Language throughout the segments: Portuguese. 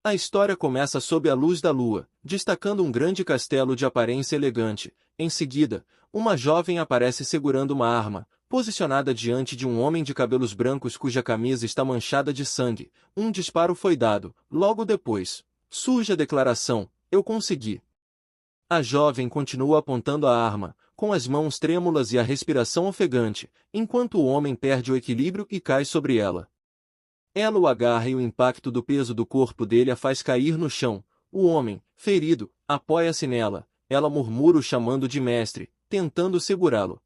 A história começa sob a luz da lua, destacando um grande castelo de aparência elegante. Em seguida, uma jovem aparece segurando uma arma, posicionada diante de um homem de cabelos brancos cuja camisa está manchada de sangue. Um disparo foi dado. Logo depois, surge a declaração: "Eu consegui." A jovem continua apontando a arma, com as mãos trêmulas e a respiração ofegante, enquanto o homem perde o equilíbrio e cai sobre ela. Ela o agarra e o impacto do peso do corpo dele a faz cair no chão. O homem, ferido, apoia-se nela. Ela murmura o chamando de mestre, tentando segurá-lo.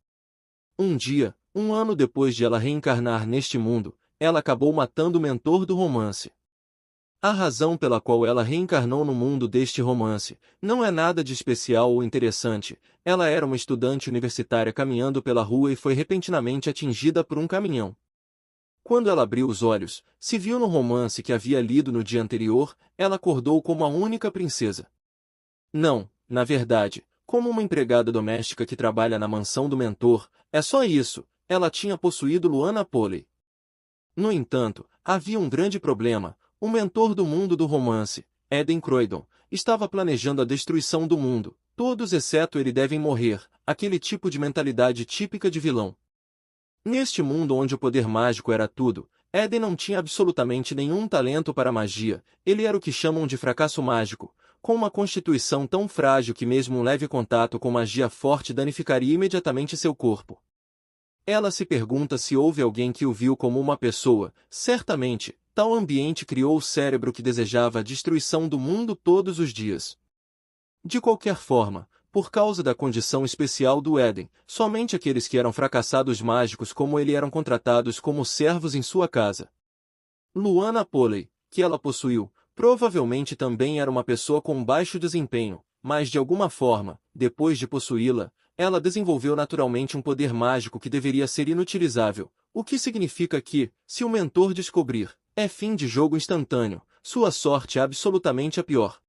Um dia, um ano depois de ela reencarnar neste mundo, ela acabou matando o mentor do romance. A razão pela qual ela reencarnou no mundo deste romance não é nada de especial ou interessante. Ela era uma estudante universitária caminhando pela rua e foi repentinamente atingida por um caminhão. Quando ela abriu os olhos, se viu no romance que havia lido no dia anterior. Ela acordou como a única princesa. Não, na verdade, como uma empregada doméstica que trabalha na mansão do mentor. É só isso, ela tinha possuído Luana Polley. No entanto, havia um grande problema. O mentor do mundo do romance, Eden Croydon, estava planejando a destruição do mundo. Todos exceto ele devem morrer, aquele tipo de mentalidade típica de vilão. Neste mundo onde o poder mágico era tudo, Eden não tinha absolutamente nenhum talento para magia. Ele era o que chamam de fracasso mágico, com uma constituição tão frágil que mesmo um leve contato com magia forte danificaria imediatamente seu corpo. Ela se pergunta se houve alguém que o viu como uma pessoa. Certamente, tal ambiente criou o cérebro que desejava a destruição do mundo todos os dias. De qualquer forma, por causa da condição especial do Eden, somente aqueles que eram fracassados mágicos como ele eram contratados como servos em sua casa. Luana Polley, que ela possuiu, provavelmente também era uma pessoa com baixo desempenho, mas de alguma forma, depois de possuí-la, ela desenvolveu naturalmente um poder mágico que deveria ser inutilizável, o que significa que, se o mentor descobrir, é fim de jogo instantâneo, sua sorte é absolutamente a pior.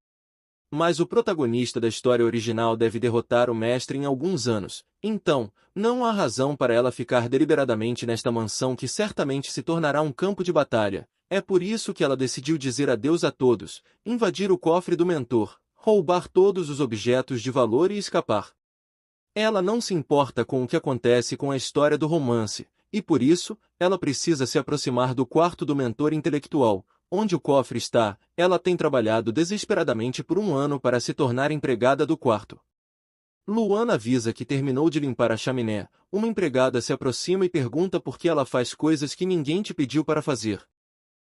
Mas o protagonista da história original deve derrotar o mestre em alguns anos, então, não há razão para ela ficar deliberadamente nesta mansão que certamente se tornará um campo de batalha. É por isso que ela decidiu dizer adeus a todos, invadir o cofre do mentor, roubar todos os objetos de valor e escapar. Ela não se importa com o que acontece com a história do romance, e por isso, ela precisa se aproximar do quarto do mentor intelectual. Onde o cofre está, ela tem trabalhado desesperadamente por um ano para se tornar empregada do quarto. Luana avisa que terminou de limpar a chaminé. Uma empregada se aproxima e pergunta por que ela faz coisas que ninguém te pediu para fazer.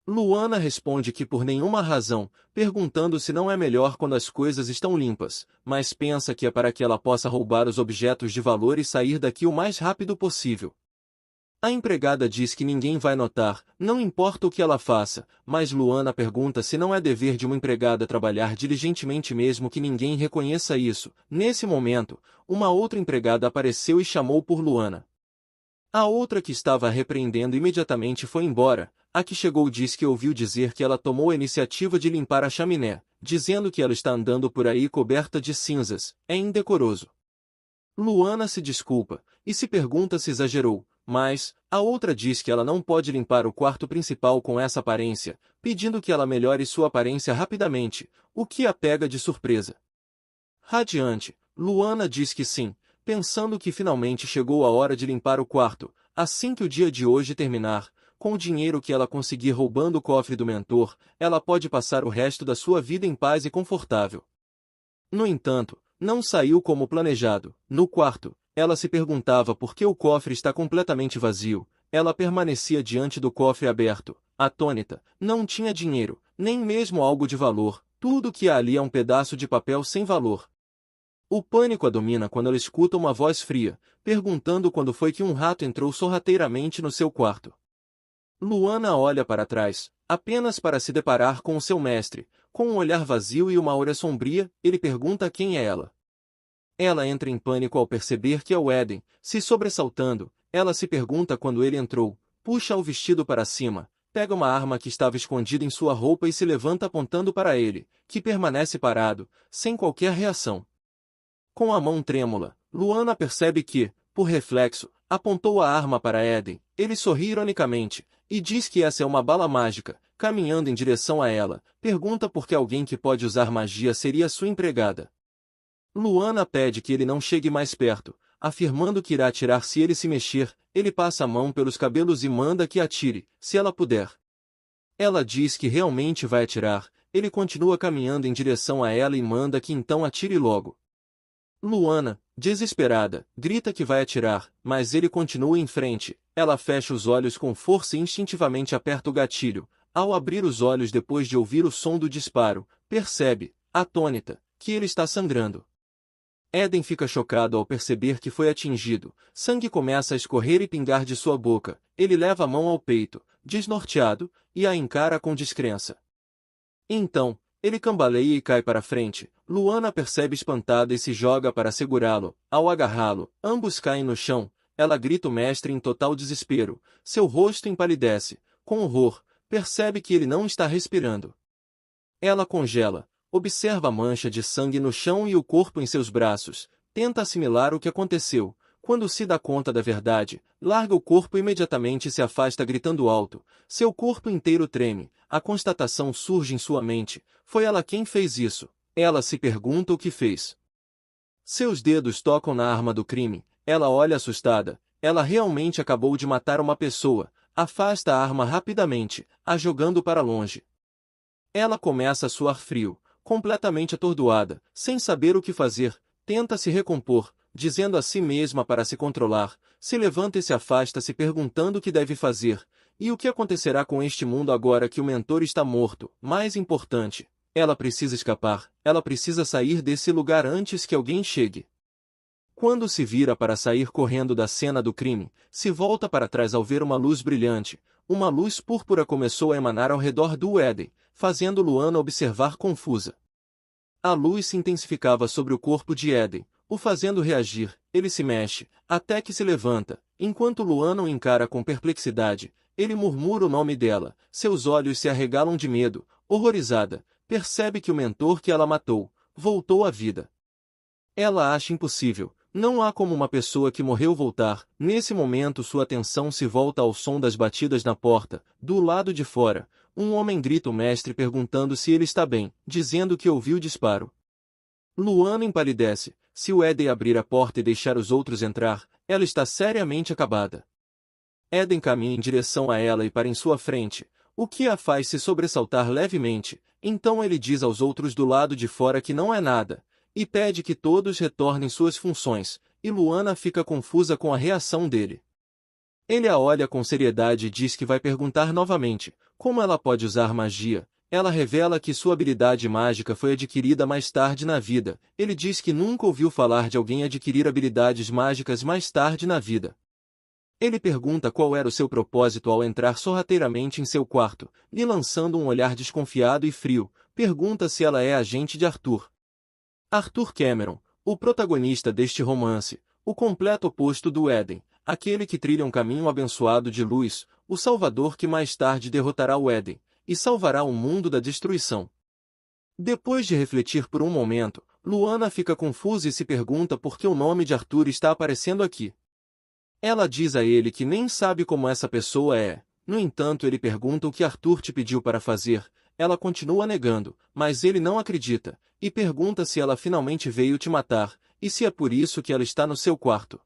Luana responde que por nenhuma razão, perguntando se não é melhor quando as coisas estão limpas, mas pensa que é para que ela possa roubar os objetos de valor e sair daqui o mais rápido possível. A empregada diz que ninguém vai notar, não importa o que ela faça, mas Luana pergunta se não é dever de uma empregada trabalhar diligentemente mesmo que ninguém reconheça isso. Nesse momento, uma outra empregada apareceu e chamou por Luana. A outra que estava a repreendendo imediatamente foi embora. A que chegou diz que ouviu dizer que ela tomou a iniciativa de limpar a chaminé, dizendo que ela está andando por aí coberta de cinzas. É indecoroso. Luana se desculpa, e se pergunta se exagerou. Mas, a outra diz que ela não pode limpar o quarto principal com essa aparência, pedindo que ela melhore sua aparência rapidamente, o que a pega de surpresa. Radiante, Luana diz que sim, pensando que finalmente chegou a hora de limpar o quarto, assim que o dia de hoje terminar. Com o dinheiro que ela conseguir roubando o cofre do mentor, ela pode passar o resto da sua vida em paz e confortável. No entanto, não saiu como planejado. No quarto, ela se perguntava por que o cofre está completamente vazio. Ela permanecia diante do cofre aberto, atônita. Não tinha dinheiro, nem mesmo algo de valor. Tudo que há ali é um pedaço de papel sem valor. O pânico a domina quando ela escuta uma voz fria, perguntando quando foi que um rato entrou sorrateiramente no seu quarto. Luana olha para trás, apenas para se deparar com o seu mestre, com um olhar vazio e uma aura sombria. Ele pergunta quem é ela. Ela entra em pânico ao perceber que é o Eden. Se sobressaltando, ela se pergunta quando ele entrou, puxa o vestido para cima, pega uma arma que estava escondida em sua roupa e se levanta apontando para ele, que permanece parado, sem qualquer reação. Com a mão trêmula, Luana percebe que, por reflexo, apontou a arma para Eden. Ele sorri ironicamente, e diz que essa é uma bala mágica, caminhando em direção a ela, pergunta por que alguém que pode usar magia seria sua empregada. Luana pede que ele não chegue mais perto, afirmando que irá atirar se ele se mexer. Ele passa a mão pelos cabelos e manda que atire, se ela puder. Ela diz que realmente vai atirar. Ele continua caminhando em direção a ela e manda que então atire logo. Luana, desesperada, grita que vai atirar, mas ele continua em frente. Ela fecha os olhos com força e instintivamente aperta o gatilho. Ao abrir os olhos depois de ouvir o som do disparo, percebe, atônita, que ele está sangrando. Eden fica chocado ao perceber que foi atingido. Sangue começa a escorrer e pingar de sua boca. Ele leva a mão ao peito, desnorteado, e a encara com descrença. Então, ele cambaleia e cai para frente. Luana percebe espantada e se joga para segurá-lo. Ao agarrá-lo, ambos caem no chão. Ela grita o mestre em total desespero. Seu rosto empalidece. Com horror, percebe que ele não está respirando. Ela congela. Observa a mancha de sangue no chão e o corpo em seus braços. Tenta assimilar o que aconteceu. Quando se dá conta da verdade, larga o corpo e imediatamente se afasta gritando alto. Seu corpo inteiro treme. A constatação surge em sua mente. Foi ela quem fez isso. Ela se pergunta o que fez. Seus dedos tocam na arma do crime. Ela olha assustada. Ela realmente acabou de matar uma pessoa. Afasta a arma rapidamente, a jogando para longe. Ela começa a suar frio. Completamente atordoada, sem saber o que fazer, tenta se recompor, dizendo a si mesma para se controlar, se levanta e se afasta se perguntando o que deve fazer, e o que acontecerá com este mundo agora que o mentor está morto. Mais importante, ela precisa escapar, ela precisa sair desse lugar antes que alguém chegue. Quando se vira para sair correndo da cena do crime, se volta para trás ao ver uma luz brilhante. Uma luz púrpura começou a emanar ao redor do Eden, fazendo Luana observar confusa. A luz se intensificava sobre o corpo de Eden, o fazendo reagir. Ele se mexe, até que se levanta. Enquanto Luana o encara com perplexidade, ele murmura o nome dela. Seus olhos se arregalam de medo. Horrorizada, percebe que o mentor que ela matou voltou à vida. Ela acha impossível. Não há como uma pessoa que morreu voltar. Nesse momento sua atenção se volta ao som das batidas na porta. Do lado de fora, um homem grita o mestre perguntando se ele está bem, dizendo que ouviu o disparo. Luana empalidece. Se o Eden abrir a porta e deixar os outros entrar, ela está seriamente acabada. Eden caminha em direção a ela e para em sua frente, o que a faz se sobressaltar levemente. Então ele diz aos outros do lado de fora que não é nada, e pede que todos retornem suas funções, e Luana fica confusa com a reação dele. Ele a olha com seriedade e diz que vai perguntar novamente, como ela pode usar magia. Ela revela que sua habilidade mágica foi adquirida mais tarde na vida. Ele diz que nunca ouviu falar de alguém adquirir habilidades mágicas mais tarde na vida. Ele pergunta qual era o seu propósito ao entrar sorrateiramente em seu quarto, lhe lançando um olhar desconfiado e frio. Pergunta se ela é agente de Arthur. Arthur Cameron, o protagonista deste romance, o completo oposto do Eden, aquele que trilha um caminho abençoado de luz, o Salvador que mais tarde derrotará o Eden, e salvará o mundo da destruição. Depois de refletir por um momento, Luana fica confusa e se pergunta por que o nome de Arthur está aparecendo aqui. Ela diz a ele que nem sabe como essa pessoa é. No entanto, ele pergunta o que Arthur te pediu para fazer. Ela continua negando, mas ele não acredita, e pergunta se ela finalmente veio te matar, e se é por isso que ela está no seu quarto.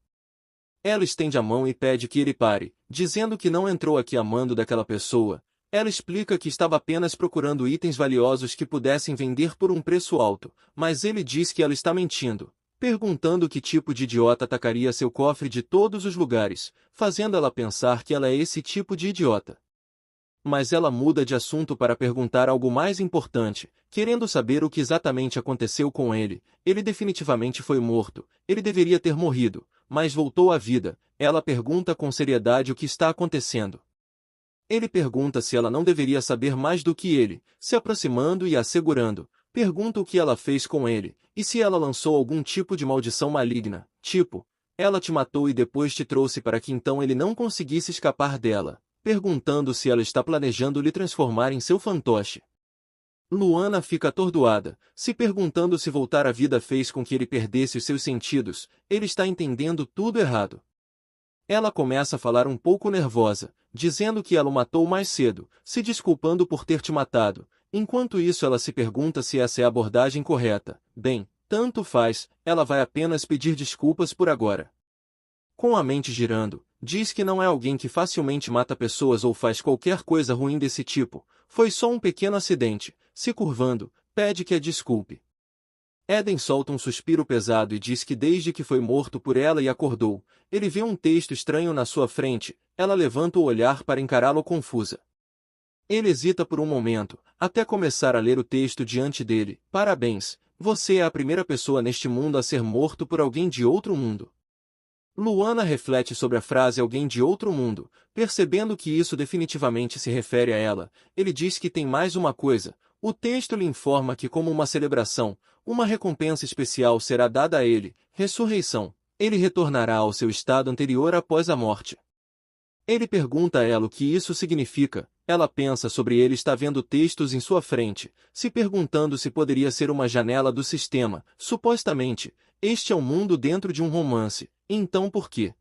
Ela estende a mão e pede que ele pare, dizendo que não entrou aqui amando daquela pessoa. Ela explica que estava apenas procurando itens valiosos que pudessem vender por um preço alto, mas ele diz que ela está mentindo, perguntando que tipo de idiota atacaria seu cofre de todos os lugares, fazendo ela pensar que ela é esse tipo de idiota. Mas ela muda de assunto para perguntar algo mais importante, querendo saber o que exatamente aconteceu com ele. Ele definitivamente foi morto, ele deveria ter morrido, mas voltou à vida. Ela pergunta com seriedade o que está acontecendo. Ele pergunta se ela não deveria saber mais do que ele, se aproximando e a segurando. Pergunta o que ela fez com ele, e se ela lançou algum tipo de maldição maligna, tipo, ela te matou e depois te trouxe para que então ele não conseguisse escapar dela. Perguntando se ela está planejando lhe transformar em seu fantoche. Luana fica atordoada, se perguntando se voltar à vida fez com que ele perdesse os seus sentidos. Ele está entendendo tudo errado. Ela começa a falar um pouco nervosa, dizendo que ela o matou mais cedo, se desculpando por ter te matado. Enquanto isso ela se pergunta se essa é a abordagem correta. Bem, tanto faz, ela vai apenas pedir desculpas por agora. Com a mente girando, diz que não é alguém que facilmente mata pessoas ou faz qualquer coisa ruim desse tipo, foi só um pequeno acidente. Se curvando, pede que a desculpe. Eden solta um suspiro pesado e diz que desde que foi morto por ela e acordou, ele vê um texto estranho na sua frente. Ela levanta o olhar para encará-lo confusa. Ele hesita por um momento, até começar a ler o texto diante dele. Parabéns, você é a primeira pessoa neste mundo a ser morto por alguém de outro mundo. Luana reflete sobre a frase alguém de outro mundo, percebendo que isso definitivamente se refere a ela. Ele diz que tem mais uma coisa. O texto lhe informa que, como uma celebração, uma recompensa especial será dada a ele, ressurreição. Ele retornará ao seu estado anterior após a morte. Ele pergunta a ela o que isso significa. Ela pensa sobre ele estar vendo textos em sua frente, se perguntando se poderia ser uma janela do sistema. Supostamente, este é um mundo dentro de um romance. Então por quê?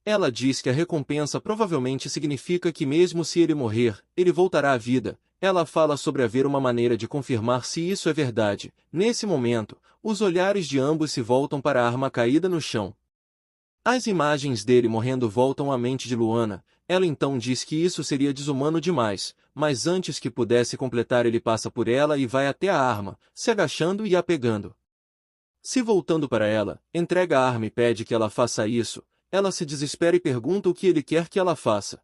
Ela diz que a recompensa provavelmente significa que mesmo se ele morrer, ele voltará à vida. Ela fala sobre haver uma maneira de confirmar se isso é verdade. Nesse momento, os olhares de ambos se voltam para a arma caída no chão. As imagens dele morrendo voltam à mente de Luana. Ela então diz que isso seria desumano demais, mas antes que pudesse completar ele passa por ela e vai até a arma, se agachando e a pegando. Se voltando para ela, entrega a arma e pede que ela faça isso. Ela se desespera e pergunta o que ele quer que ela faça.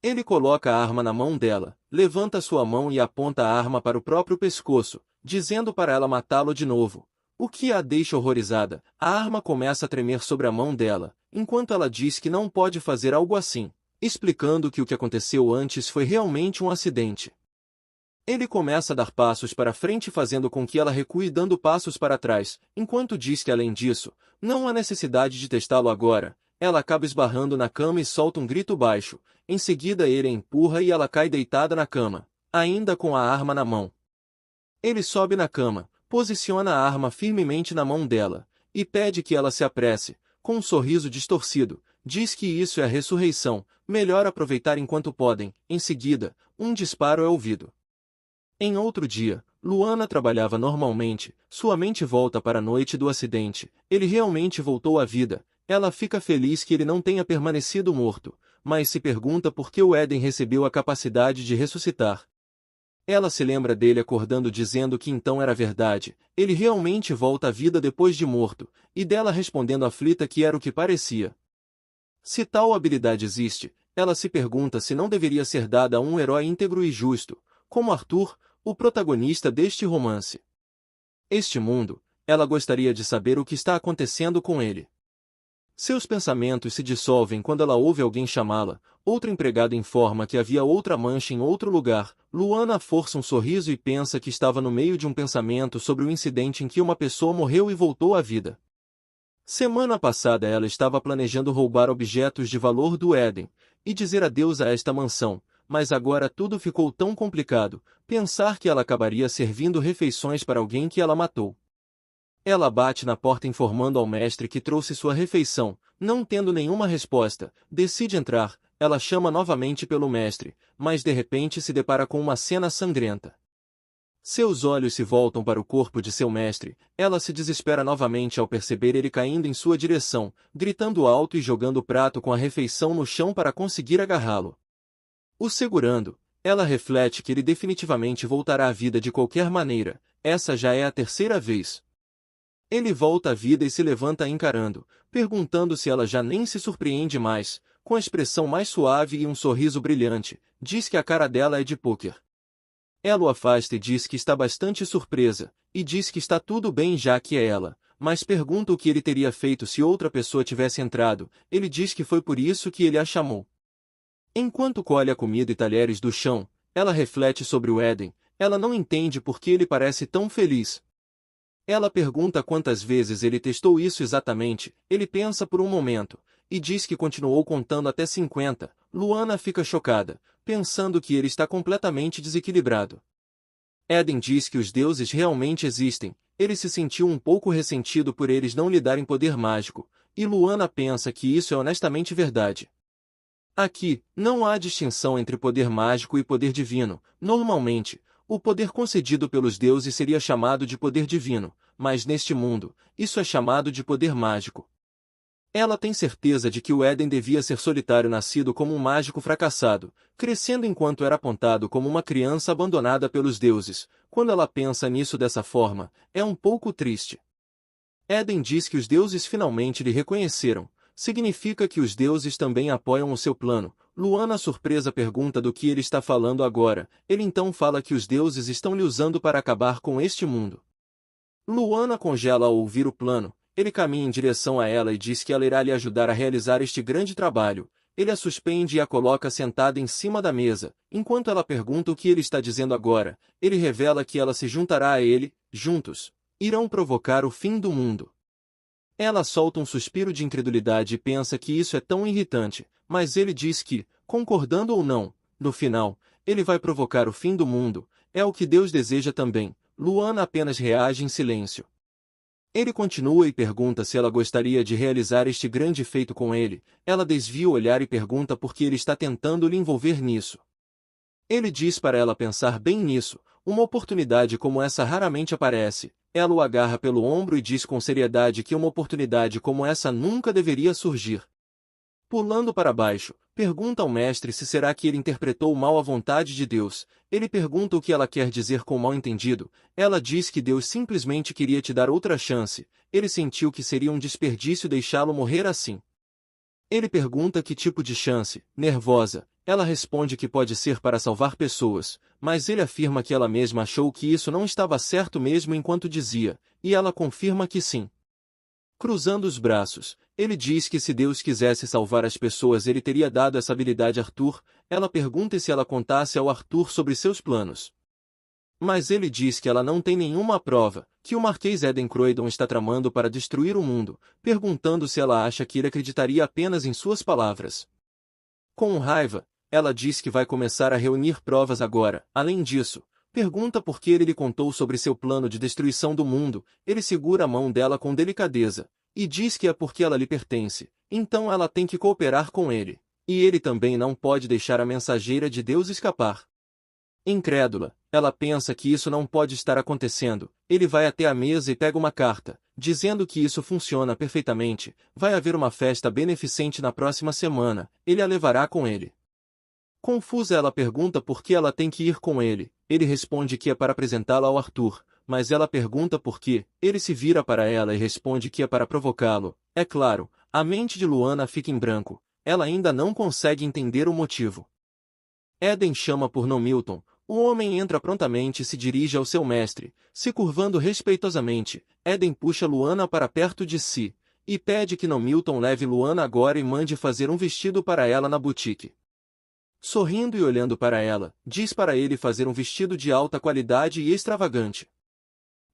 Ele coloca a arma na mão dela, levanta sua mão e aponta a arma para o próprio pescoço, dizendo para ela matá-lo de novo. O que a deixa horrorizada, a arma começa a tremer sobre a mão dela, enquanto ela diz que não pode fazer algo assim, explicando que o que aconteceu antes foi realmente um acidente. Ele começa a dar passos para frente fazendo com que ela recue dando passos para trás, enquanto diz que além disso, não há necessidade de testá-lo agora. Ela acaba esbarrando na cama e solta um grito baixo, em seguida ele a empurra e ela cai deitada na cama, ainda com a arma na mão. Ele sobe na cama, posiciona a arma firmemente na mão dela, e pede que ela se apresse, com um sorriso distorcido, diz que isso é a ressurreição, melhor aproveitar enquanto podem. Em seguida, um disparo é ouvido. Em outro dia, Luana trabalhava normalmente, sua mente volta para a noite do acidente, ele realmente voltou à vida, ela fica feliz que ele não tenha permanecido morto, mas se pergunta por que o Eden recebeu a capacidade de ressuscitar. Ela se lembra dele acordando dizendo que então era verdade, ele realmente volta à vida depois de morto, e dela respondendo aflita que era o que parecia. Se tal habilidade existe, ela se pergunta se não deveria ser dada a um herói íntegro e justo, como Arthur, o protagonista deste romance. Este mundo, ela gostaria de saber o que está acontecendo com ele. Seus pensamentos se dissolvem quando ela ouve alguém chamá-la. Outro empregado informa que havia outra mancha em outro lugar. Luana força um sorriso e pensa que estava no meio de um pensamento sobre o incidente em que uma pessoa morreu e voltou à vida. Semana passada ela estava planejando roubar objetos de valor do Éden e dizer adeus a esta mansão, mas agora tudo ficou tão complicado, pensar que ela acabaria servindo refeições para alguém que ela matou. Ela bate na porta informando ao mestre que trouxe sua refeição, não tendo nenhuma resposta, decide entrar, ela chama novamente pelo mestre, mas de repente se depara com uma cena sangrenta. Seus olhos se voltam para o corpo de seu mestre, ela se desespera novamente ao perceber ele caindo em sua direção, gritando alto e jogando o prato com a refeição no chão para conseguir agarrá-lo. O segurando, ela reflete que ele definitivamente voltará à vida de qualquer maneira, essa já é a terceira vez. Ele volta à vida e se levanta encarando, perguntando se ela já nem se surpreende mais, com a expressão mais suave e um sorriso brilhante, diz que a cara dela é de pôquer. Ela o afasta e diz que está bastante surpresa, e diz que está tudo bem já que é ela, mas pergunta o que ele teria feito se outra pessoa tivesse entrado. Ele diz que foi por isso que ele a chamou. Enquanto colhe a comida e talheres do chão, ela reflete sobre o Éden, ela não entende por que ele parece tão feliz. Ela pergunta quantas vezes ele testou isso exatamente, ele pensa por um momento, e diz que continuou contando até 50. Luana fica chocada, pensando que ele está completamente desequilibrado. Éden diz que os deuses realmente existem, ele se sentiu um pouco ressentido por eles não lhe darem poder mágico, e Luana pensa que isso é honestamente verdade. Aqui, não há distinção entre poder mágico e poder divino. Normalmente, o poder concedido pelos deuses seria chamado de poder divino, mas neste mundo, isso é chamado de poder mágico. Ela tem certeza de que o Éden devia ser solitário, nascido como um mágico fracassado, crescendo enquanto era apontado como uma criança abandonada pelos deuses. Quando ela pensa nisso dessa forma, é um pouco triste. Éden diz que os deuses finalmente lhe reconheceram. Significa que os deuses também apoiam o seu plano. Luana, surpresa, pergunta do que ele está falando agora. Ele então fala que os deuses estão lhe usando para acabar com este mundo. Luana congela ao ouvir o plano. Ele caminha em direção a ela e diz que ela irá lhe ajudar a realizar este grande trabalho. Ele a suspende e a coloca sentada em cima da mesa. Enquanto ela pergunta o que ele está dizendo agora, ele revela que ela se juntará a ele. Juntos, irão provocar o fim do mundo. Ela solta um suspiro de incredulidade e pensa que isso é tão irritante, mas ele diz que, concordando ou não, no final, ele vai provocar o fim do mundo. É o que Deus deseja também. Luana apenas reage em silêncio. Ele continua e pergunta se ela gostaria de realizar este grande feito com ele. Ela desvia o olhar e pergunta por que ele está tentando lhe envolver nisso. Ele diz para ela pensar bem nisso. Uma oportunidade como essa raramente aparece. Ela o agarra pelo ombro e diz com seriedade que uma oportunidade como essa nunca deveria surgir. Pulando para baixo, pergunta ao mestre se será que ele interpretou mal a vontade de Deus. Ele pergunta o que ela quer dizer com mal entendido. Ela diz que Deus simplesmente queria te dar outra chance. Ele sentiu que seria um desperdício deixá-lo morrer assim. Ele pergunta que tipo de chance. Nervosa, ela responde que pode ser para salvar pessoas, mas ele afirma que ela mesma achou que isso não estava certo mesmo enquanto dizia, e ela confirma que sim. Cruzando os braços, ele diz que se Deus quisesse salvar as pessoas ele teria dado essa habilidade a Arthur. Ela pergunta se ela contasse ao Arthur sobre seus planos. Mas ele diz que ela não tem nenhuma prova, que o Marquês Eden Croydon está tramando para destruir o mundo, perguntando se ela acha que ele acreditaria apenas em suas palavras. Com raiva, ela diz que vai começar a reunir provas agora. Além disso, pergunta por que ele lhe contou sobre seu plano de destruição do mundo. Ele segura a mão dela com delicadeza, e diz que é porque ela lhe pertence, então ela tem que cooperar com ele. E ele também não pode deixar a mensageira de Deus escapar. Incrédula, ela pensa que isso não pode estar acontecendo. Ele vai até a mesa e pega uma carta, dizendo que isso funciona perfeitamente. Vai haver uma festa beneficente na próxima semana. Ele a levará com ele. Confusa, ela pergunta por que ela tem que ir com ele. Ele responde que é para apresentá-la ao Arthur, mas ela pergunta por quê. Ele se vira para ela e responde que é para provocá-lo. É claro, a mente de Luana fica em branco. Ela ainda não consegue entender o motivo. Eden chama por Nomilton. O homem entra prontamente e se dirige ao seu mestre. Se curvando respeitosamente, Eden puxa Luana para perto de si, e pede que Nomilton leve Luana agora e mande fazer um vestido para ela na boutique. Sorrindo e olhando para ela, diz para ele fazer um vestido de alta qualidade e extravagante.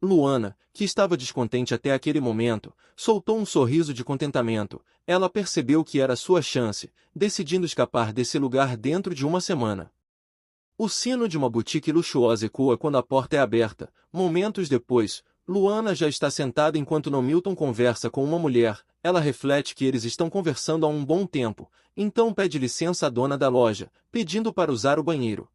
Luana, que estava descontente até aquele momento, soltou um sorriso de contentamento. Ela percebeu que era sua chance, decidindo escapar desse lugar dentro de uma semana. O sino de uma boutique luxuosa ecoa quando a porta é aberta. Momentos depois, Luana já está sentada enquanto Nomilton conversa com uma mulher. Ela reflete que eles estão conversando há um bom tempo, então pede licença à dona da loja, pedindo para usar o banheiro.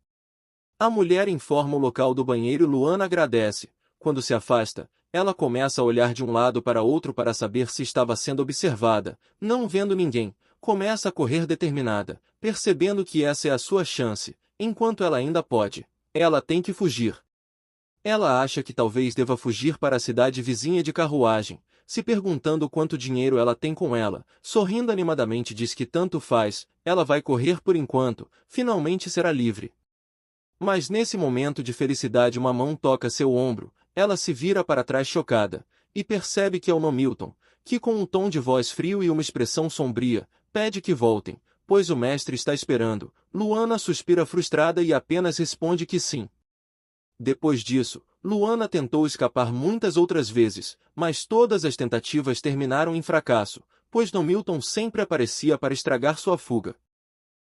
A mulher informa o local do banheiro e Luana agradece. Quando se afasta, ela começa a olhar de um lado para outro para saber se estava sendo observada. Não vendo ninguém, começa a correr determinada, percebendo que essa é a sua chance. Enquanto ela ainda pode, ela tem que fugir. Ela acha que talvez deva fugir para a cidade vizinha de carruagem, se perguntando quanto dinheiro ela tem com ela. Sorrindo animadamente diz que tanto faz, ela vai correr por enquanto, finalmente será livre. Mas nesse momento de felicidade uma mão toca seu ombro, ela se vira para trás chocada, e percebe que é o Nomilton, que com um tom de voz frio e uma expressão sombria, pede que voltem, pois o mestre está esperando. Luana suspira frustrada e apenas responde que sim. Depois disso, Luana tentou escapar muitas outras vezes, mas todas as tentativas terminaram em fracasso, pois Nomilton sempre aparecia para estragar sua fuga.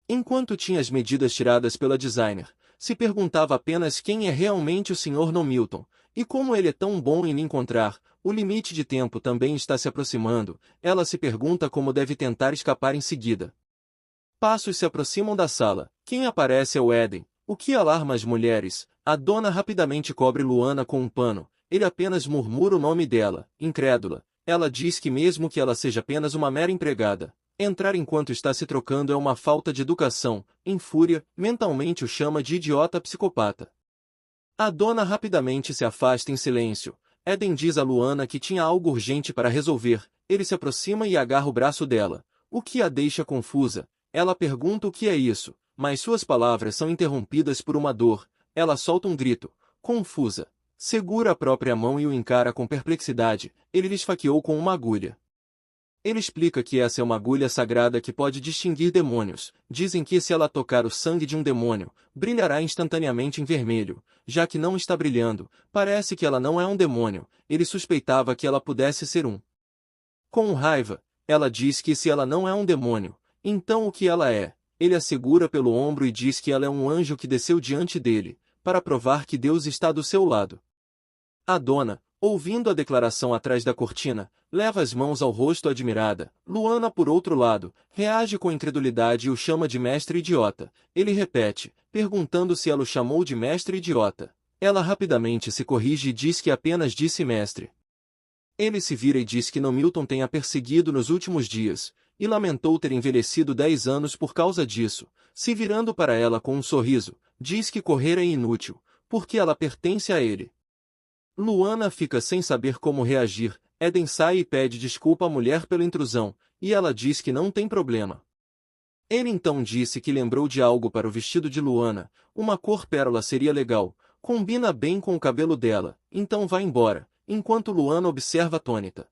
Enquanto tinha as medidas tiradas pela designer, se perguntava apenas quem é realmente o Sr. Nomilton, e como ele é tão bom em lhe encontrar. O limite de tempo também está se aproximando, ela se pergunta como deve tentar escapar em seguida. Passos se aproximam da sala. Quem aparece é o Eden, o que alarma as mulheres. A dona rapidamente cobre Luana com um pano. Ele apenas murmura o nome dela, incrédula. Ela diz que mesmo que ela seja apenas uma mera empregada, entrar enquanto está se trocando é uma falta de educação. Em fúria, mentalmente o chama de idiota psicopata. A dona rapidamente se afasta em silêncio. Eden diz a Luana que tinha algo urgente para resolver. Ele se aproxima e agarra o braço dela, o que a deixa confusa. Ela pergunta o que é isso, mas suas palavras são interrompidas por uma dor. Ela solta um grito, confusa. Segura a própria mão e o encara com perplexidade. Ele lhe esfaqueou com uma agulha. Ele explica que essa é uma agulha sagrada que pode distinguir demônios. Dizem que se ela tocar o sangue de um demônio, brilhará instantaneamente em vermelho. Já que não está brilhando, parece que ela não é um demônio. Ele suspeitava que ela pudesse ser um. Com raiva, ela diz que se ela não é um demônio, então o que ela é? Ele a segura pelo ombro e diz que ela é um anjo que desceu diante dele, para provar que Deus está do seu lado. A dona, ouvindo a declaração atrás da cortina, leva as mãos ao rosto admirada. Luana, por outro lado, reage com incredulidade e o chama de mestre idiota. Ele repete, perguntando se ela o chamou de mestre idiota. Ela rapidamente se corrige e diz que apenas disse mestre. Ele se vira e diz que não Milton tenha perseguido nos últimos dias, e lamentou ter envelhecido 10 anos por causa disso. Se virando para ela com um sorriso, diz que correr é inútil, porque ela pertence a ele. Luana fica sem saber como reagir. Eden sai e pede desculpa à mulher pela intrusão, e ela diz que não tem problema. Ele então disse que lembrou de algo para o vestido de Luana. Uma cor pérola seria legal, combina bem com o cabelo dela, então vai embora, enquanto Luana observa atônita.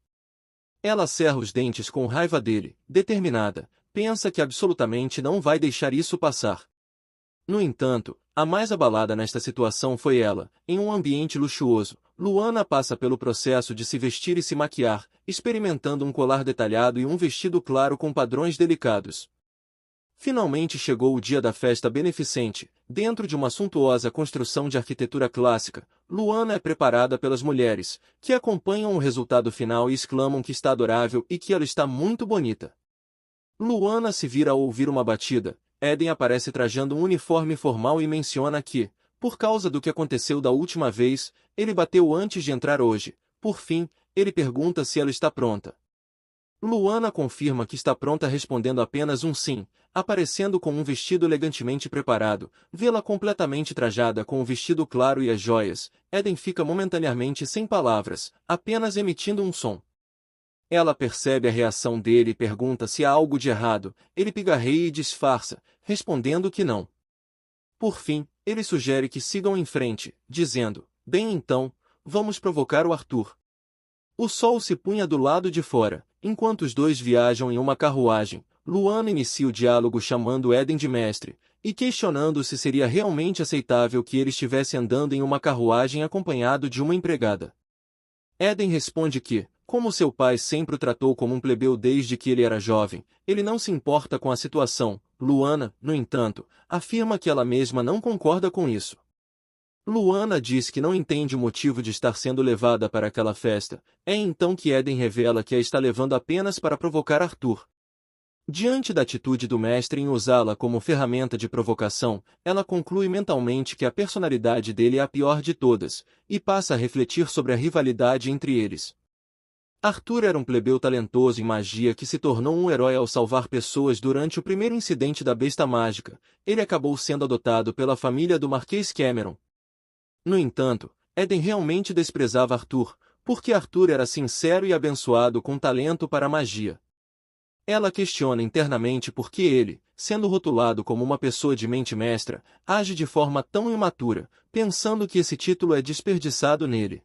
Ela cerra os dentes com raiva dele, determinada, pensa que absolutamente não vai deixar isso passar. No entanto, a mais abalada nesta situação foi ela. Em um ambiente luxuoso, Luana passa pelo processo de se vestir e se maquiar, experimentando um colar detalhado e um vestido claro com padrões delicados. Finalmente chegou o dia da festa beneficente. Dentro de uma suntuosa construção de arquitetura clássica, Luana é preparada pelas mulheres, que acompanham o resultado final e exclamam que está adorável e que ela está muito bonita. Luana se vira ao ouvir uma batida. Eden aparece trajando um uniforme formal e menciona que, por causa do que aconteceu da última vez, ele bateu antes de entrar hoje. Por fim, ele pergunta se ela está pronta. Luana confirma que está pronta respondendo apenas um sim, aparecendo com um vestido elegantemente preparado. Vê-la completamente trajada com o vestido claro e as joias. Eden fica momentaneamente sem palavras, apenas emitindo um som. Ela percebe a reação dele e pergunta se há algo de errado. Ele pigarreia e disfarça, respondendo que não. Por fim, ele sugere que sigam em frente, dizendo, bem então, vamos provocar o Arthur. O sol se punha do lado de fora, enquanto os dois viajam em uma carruagem. Luana inicia o diálogo chamando Eden de mestre, e questionando se seria realmente aceitável que ele estivesse andando em uma carruagem acompanhado de uma empregada. Eden responde que, como seu pai sempre o tratou como um plebeu desde que ele era jovem, ele não se importa com a situação. Luana, no entanto, afirma que ela mesma não concorda com isso. Luana diz que não entende o motivo de estar sendo levada para aquela festa. É então que Eden revela que a está levando apenas para provocar Arthur. Diante da atitude do mestre em usá-la como ferramenta de provocação, ela conclui mentalmente que a personalidade dele é a pior de todas, e passa a refletir sobre a rivalidade entre eles. Arthur era um plebeu talentoso em magia que se tornou um herói ao salvar pessoas durante o primeiro incidente da besta mágica. Ele acabou sendo adotado pela família do Marquês Cameron. No entanto, Eden realmente desprezava Arthur, porque Arthur era sincero e abençoado com talento para a magia. Ela questiona internamente por que ele, sendo rotulado como uma pessoa de mente mestra, age de forma tão imatura, pensando que esse título é desperdiçado nele.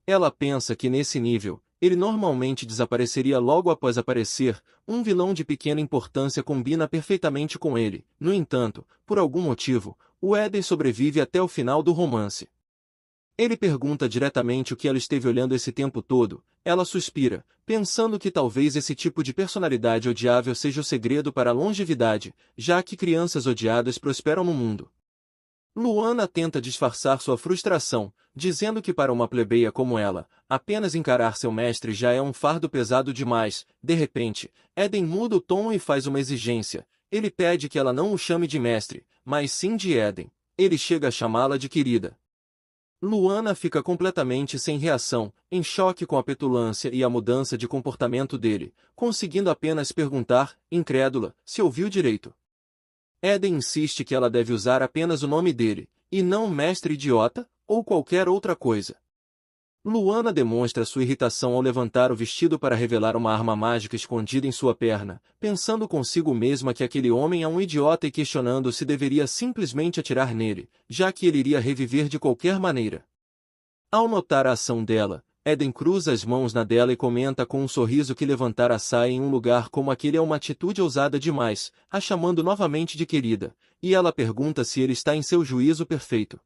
Ela pensa que nesse nível, ele normalmente desapareceria logo após aparecer. Um vilão de pequena importância combina perfeitamente com ele. No entanto, por algum motivo, o Eden sobrevive até o final do romance. Ele pergunta diretamente o que ela esteve olhando esse tempo todo. Ela suspira, pensando que talvez esse tipo de personalidade odiável seja o segredo para a longevidade, já que crianças odiadas prosperam no mundo. Luana tenta disfarçar sua frustração, dizendo que para uma plebeia como ela, apenas encarar seu mestre já é um fardo pesado demais. De repente, Eden muda o tom e faz uma exigência. Ele pede que ela não o chame de mestre, mas sim de Eden. Ele chega a chamá-la de querida. Luana fica completamente sem reação, em choque com a petulância e a mudança de comportamento dele, conseguindo apenas perguntar, incrédula, se ouviu direito. Eden insiste que ela deve usar apenas o nome dele, e não mestre idiota, ou qualquer outra coisa. Luana demonstra sua irritação ao levantar o vestido para revelar uma arma mágica escondida em sua perna, pensando consigo mesma que aquele homem é um idiota e questionando se deveria simplesmente atirar nele, já que ele iria reviver de qualquer maneira. Ao notar a ação dela, Eden cruza as mãos na dela e comenta com um sorriso que levantar a saia em um lugar como aquele é uma atitude ousada demais, a chamando novamente de querida, e ela pergunta se ele está em seu juízo perfeito.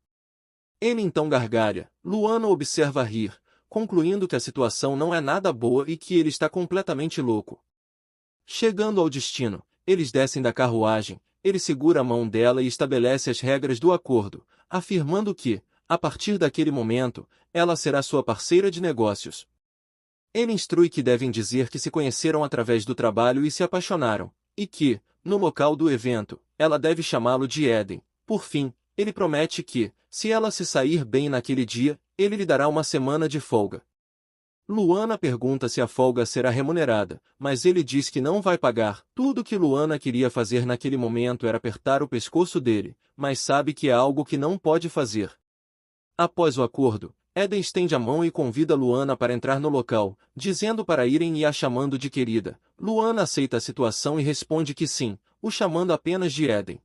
Ele então gargalha. Luana observa rir, concluindo que a situação não é nada boa e que ele está completamente louco. Chegando ao destino, eles descem da carruagem, ele segura a mão dela e estabelece as regras do acordo, afirmando que, a partir daquele momento, ela será sua parceira de negócios. Ele instrui que devem dizer que se conheceram através do trabalho e se apaixonaram, e que, no local do evento, ela deve chamá-lo de Eden. Por fim, ele promete que, se ela se sair bem naquele dia, ele lhe dará uma semana de folga. Luana pergunta se a folga será remunerada, mas ele diz que não vai pagar. Tudo que Luana queria fazer naquele momento era apertar o pescoço dele, mas sabe que é algo que não pode fazer. Após o acordo, Eden estende a mão e convida Luana para entrar no local, dizendo para irem e a chamando de querida. Luana aceita a situação e responde que sim, o chamando apenas de Eden.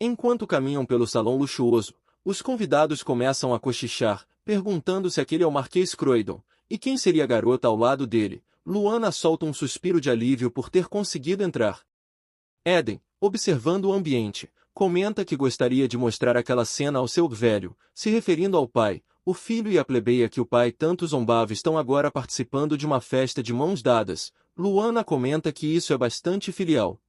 Enquanto caminham pelo salão luxuoso, os convidados começam a cochichar, perguntando se aquele é o Marquês Croydon, e quem seria a garota ao lado dele. Luana solta um suspiro de alívio por ter conseguido entrar. Eden, observando o ambiente, comenta que gostaria de mostrar aquela cena ao seu velho, se referindo ao pai. O filho e a plebeia que o pai tanto zombava estão agora participando de uma festa de mãos dadas. Luana comenta que isso é bastante filial.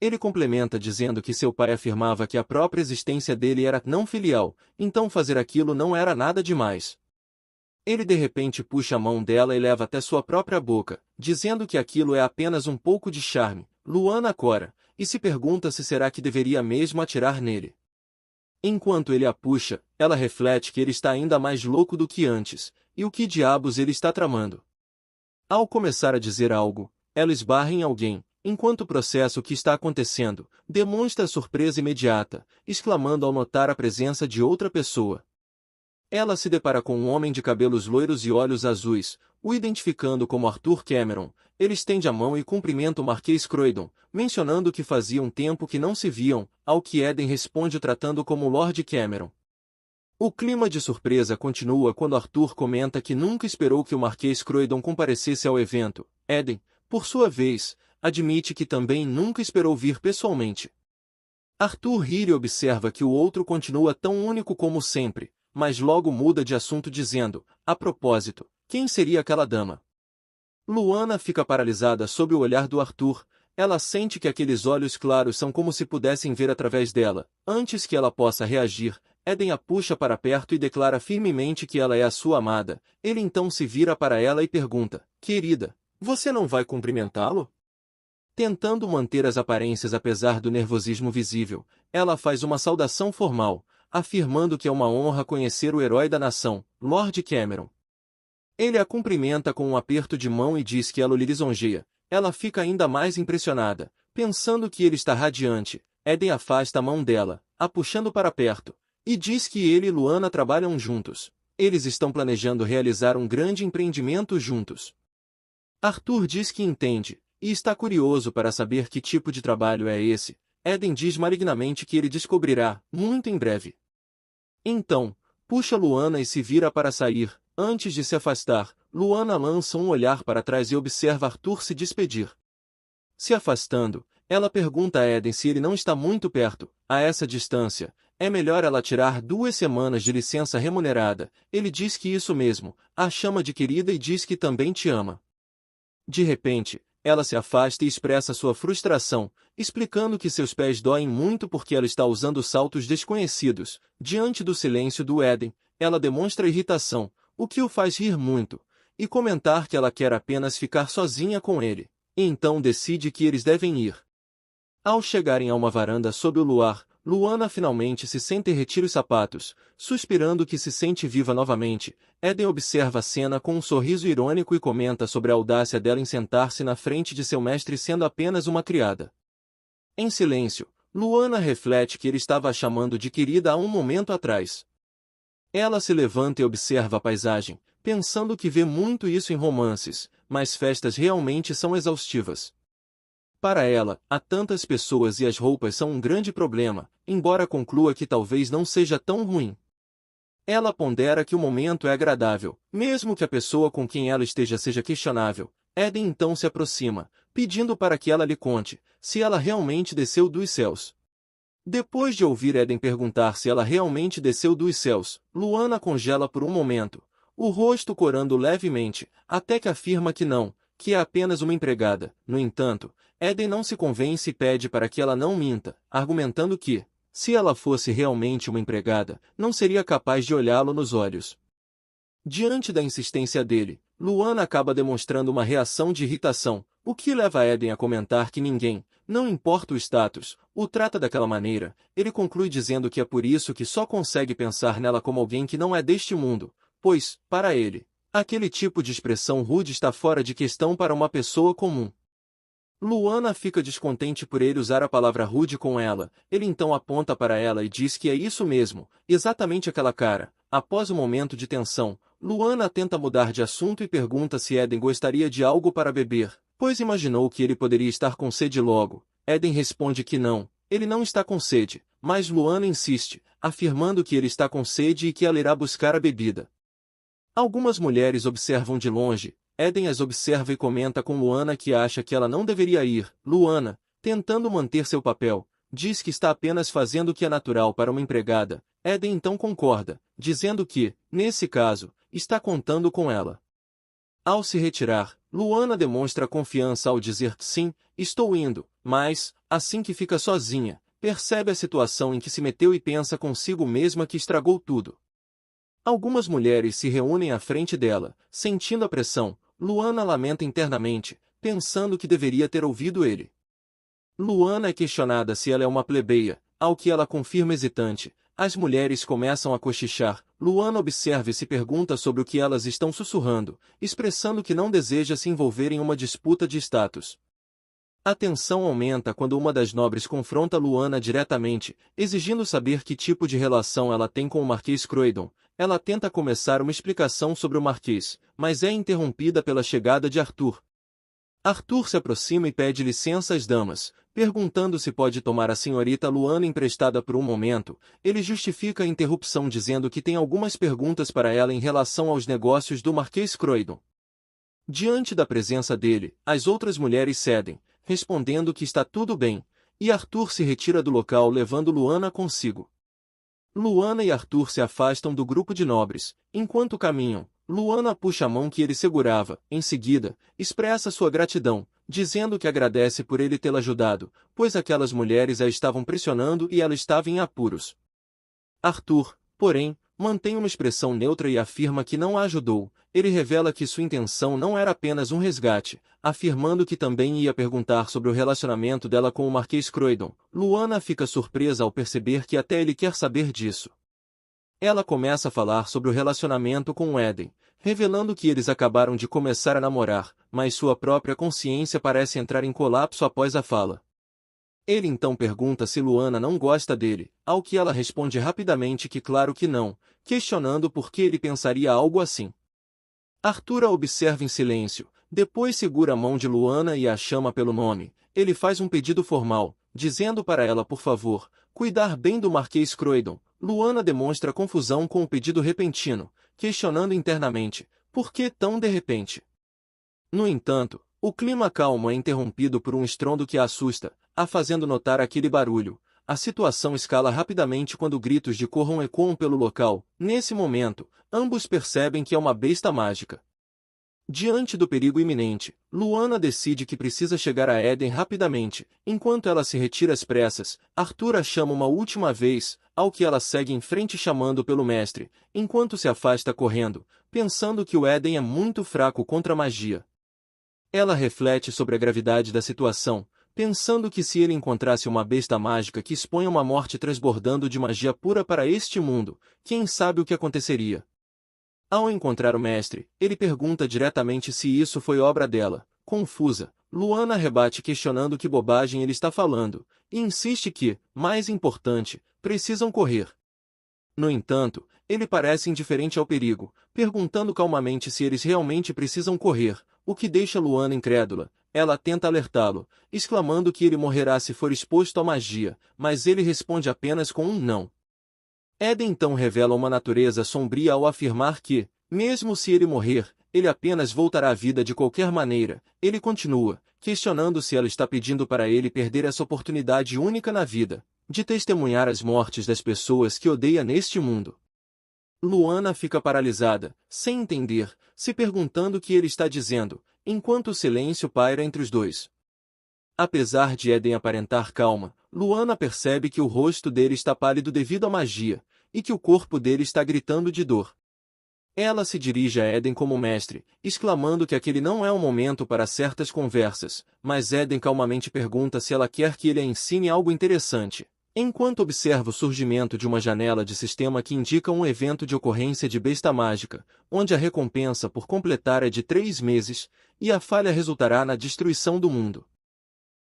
Ele complementa dizendo que seu pai afirmava que a própria existência dele era não filial, então fazer aquilo não era nada demais. Ele de repente puxa a mão dela e leva até sua própria boca, dizendo que aquilo é apenas um pouco de charme. Luana cora, e se pergunta se será que deveria mesmo atirar nele. Enquanto ele a puxa, ela reflete que ele está ainda mais louco do que antes, e o que diabos ele está tramando. Ao começar a dizer algo, ela esbarra em alguém. Enquanto processa o que está acontecendo, demonstra surpresa imediata, exclamando ao notar a presença de outra pessoa. Ela se depara com um homem de cabelos loiros e olhos azuis, o identificando como Arthur Cameron. Ele estende a mão e cumprimenta o Marquês Croydon, mencionando que fazia um tempo que não se viam, ao que Eden responde tratando como Lord Cameron. O clima de surpresa continua quando Arthur comenta que nunca esperou que o Marquês Croydon comparecesse ao evento. Eden, por sua vez, admite que também nunca esperou vir pessoalmente. Arthur ri e observa que o outro continua tão único como sempre, mas logo muda de assunto dizendo, a propósito, quem seria aquela dama? Luana fica paralisada sob o olhar do Arthur. Ela sente que aqueles olhos claros são como se pudessem ver através dela. Antes que ela possa reagir, Eden a puxa para perto e declara firmemente que ela é a sua amada. Ele então se vira para ela e pergunta, querida, você não vai cumprimentá-lo? Tentando manter as aparências apesar do nervosismo visível, ela faz uma saudação formal, afirmando que é uma honra conhecer o herói da nação, Lord Cameron. Ele a cumprimenta com um aperto de mão e diz que ela lhe lisonjeia. Ela fica ainda mais impressionada, pensando que ele está radiante. Eden afasta a mão dela, a puxando para perto, e diz que ele e Luana trabalham juntos. Eles estão planejando realizar um grande empreendimento juntos. Arthur diz que entende, e está curioso para saber que tipo de trabalho é esse. Eden diz malignamente que ele descobrirá, muito em breve. Então, puxa Luana e se vira para sair. Antes de se afastar, Luana lança um olhar para trás e observa Arthur se despedir. Se afastando, ela pergunta a Eden se ele não está muito perto. A essa distância, é melhor ela tirar 2 semanas de licença remunerada. Ele diz que isso mesmo, a chama de querida e diz que também te ama. De repente, ela se afasta e expressa sua frustração, explicando que seus pés doem muito porque ela está usando saltos desconhecidos. Diante do silêncio do Eden, ela demonstra irritação, o que o faz rir muito, e comentar que ela quer apenas ficar sozinha com ele. E então decide que eles devem ir. Ao chegarem a uma varanda sob o luar, Luana finalmente se senta e retira os sapatos, suspirando que se sente viva novamente. Eden observa a cena com um sorriso irônico e comenta sobre a audácia dela em sentar-se na frente de seu mestre sendo apenas uma criada. Em silêncio, Luana reflete que ele estava a chamando de querida há um momento atrás. Ela se levanta e observa a paisagem, pensando que vê muito isso em romances, mas festas realmente são exaustivas. Para ela, há tantas pessoas e as roupas são um grande problema, embora conclua que talvez não seja tão ruim. Ela pondera que o momento é agradável, mesmo que a pessoa com quem ela esteja seja questionável. Eden então se aproxima, pedindo para que ela lhe conte se ela realmente desceu dos céus. Depois de ouvir Eden perguntar se ela realmente desceu dos céus, Luana congela por um momento, o rosto corando levemente, até que afirma que não, que é apenas uma empregada. No entanto, Eden não se convence e pede para que ela não minta, argumentando que, se ela fosse realmente uma empregada, não seria capaz de olhá-lo nos olhos. Diante da insistência dele, Luana acaba demonstrando uma reação de irritação, o que leva Eden a comentar que ninguém, não importa o status, o trata daquela maneira. Ele conclui dizendo que é por isso que só consegue pensar nela como alguém que não é deste mundo, pois, para ele, aquele tipo de expressão rude está fora de questão para uma pessoa comum. Luana fica descontente por ele usar a palavra rude com ela. Ele então aponta para ela e diz que é isso mesmo, exatamente aquela cara. Após um momento de tensão, Luana tenta mudar de assunto e pergunta se Eden gostaria de algo para beber, pois imaginou que ele poderia estar com sede logo. Eden responde que não, ele não está com sede, mas Luana insiste, afirmando que ele está com sede e que ela irá buscar a bebida. Algumas mulheres observam de longe. Eden as observa e comenta com Luana que acha que ela não deveria ir. Luana, tentando manter seu papel, diz que está apenas fazendo o que é natural para uma empregada. Eden então concorda, dizendo que, nesse caso, está contando com ela. Ao se retirar, Luana demonstra confiança ao dizer sim, estou indo, mas, assim que fica sozinha, percebe a situação em que se meteu e pensa consigo mesma que estragou tudo. Algumas mulheres se reúnem à frente dela, sentindo a pressão. Luana lamenta internamente, pensando que deveria ter ouvido ele. Luana é questionada se ela é uma plebeia, ao que ela confirma hesitante. As mulheres começam a cochichar. Luana observa e se pergunta sobre o que elas estão sussurrando, expressando que não deseja se envolver em uma disputa de status. A tensão aumenta quando uma das nobres confronta Luana diretamente, exigindo saber que tipo de relação ela tem com o Marquês Croydon. Ela tenta começar uma explicação sobre o Marquês, mas é interrompida pela chegada de Arthur. Arthur se aproxima e pede licença às damas, perguntando se pode tomar a senhorita Luana emprestada por um momento. Ele justifica a interrupção dizendo que tem algumas perguntas para ela em relação aos negócios do Marquês Croydon. Diante da presença dele, as outras mulheres cedem, respondendo que está tudo bem, e Arthur se retira do local levando Luana consigo. Luana e Arthur se afastam do grupo de nobres. Enquanto caminham, Luana puxa a mão que ele segurava. Em seguida, expressa sua gratidão, dizendo que agradece por ele tê-la ajudado, pois aquelas mulheres a estavam pressionando e ela estava em apuros. Arthur, porém, mantém uma expressão neutra e afirma que não a ajudou. Ele revela que sua intenção não era apenas um resgate, afirmando que também ia perguntar sobre o relacionamento dela com o Marquês Croydon. Luana fica surpresa ao perceber que até ele quer saber disso. Ela começa a falar sobre o relacionamento com Eden, revelando que eles acabaram de começar a namorar, mas sua própria consciência parece entrar em colapso após a fala. Ele então pergunta se Luana não gosta dele, ao que ela responde rapidamente que claro que não, questionando por que ele pensaria algo assim. Arthur a observa em silêncio, depois segura a mão de Luana e a chama pelo nome. Ele faz um pedido formal, dizendo para ela por favor, cuidar bem do Marquês Croydon. Luana demonstra confusão com o pedido repentino, questionando internamente, por que tão de repente? No entanto, o clima calmo é interrompido por um estrondo que a assusta, a fazendo notar aquele barulho. A situação escala rapidamente quando gritos de Corran ecoam pelo local. Nesse momento, ambos percebem que é uma besta mágica. Diante do perigo iminente, Luana decide que precisa chegar a Eden rapidamente. Enquanto ela se retira às pressas, Arthur a chama uma última vez, ao que ela segue em frente chamando pelo mestre, enquanto se afasta correndo, pensando que o Eden é muito fraco contra a magia. Ela reflete sobre a gravidade da situação, pensando que se ele encontrasse uma besta mágica que expõe uma morte transbordando de magia pura para este mundo, quem sabe o que aconteceria? Ao encontrar o mestre, ele pergunta diretamente se isso foi obra dela. Confusa, Luana rebate questionando que bobagem ele está falando, e insiste que, mais importante, precisam correr. No entanto, ele parece indiferente ao perigo, perguntando calmamente se eles realmente precisam correr, o que deixa Luana incrédula. Ela tenta alertá-lo, exclamando que ele morrerá se for exposto à magia, mas ele responde apenas com um não. Eden então revela uma natureza sombria ao afirmar que, mesmo se ele morrer, ele apenas voltará à vida de qualquer maneira. Ele continua, questionando se ela está pedindo para ele perder essa oportunidade única na vida, de testemunhar as mortes das pessoas que odeia neste mundo. Luana fica paralisada, sem entender, se perguntando o que ele está dizendo, enquanto o silêncio paira entre os dois. Apesar de Eden aparentar calma, Luana percebe que o rosto dele está pálido devido à magia, e que o corpo dele está gritando de dor. Ela se dirige a Eden como mestre, exclamando que aquele não é um momento para certas conversas, mas Eden calmamente pergunta se ela quer que ele a ensine algo interessante. Enquanto observa o surgimento de uma janela de sistema que indica um evento de ocorrência de besta mágica, onde a recompensa por completar é de 3 meses, e a falha resultará na destruição do mundo.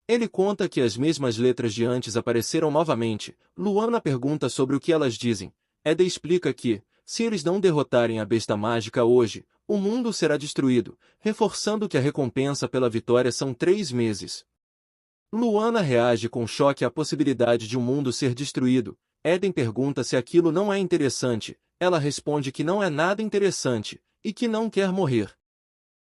Ele conta que as mesmas letras de antes apareceram novamente. Luana pergunta sobre o que elas dizem. Eden explica que, se eles não derrotarem a besta mágica hoje, o mundo será destruído, reforçando que a recompensa pela vitória são 3 meses. Luana reage com choque à possibilidade de um mundo ser destruído. Eden pergunta se aquilo não é interessante. Ela responde que não é nada interessante, e que não quer morrer.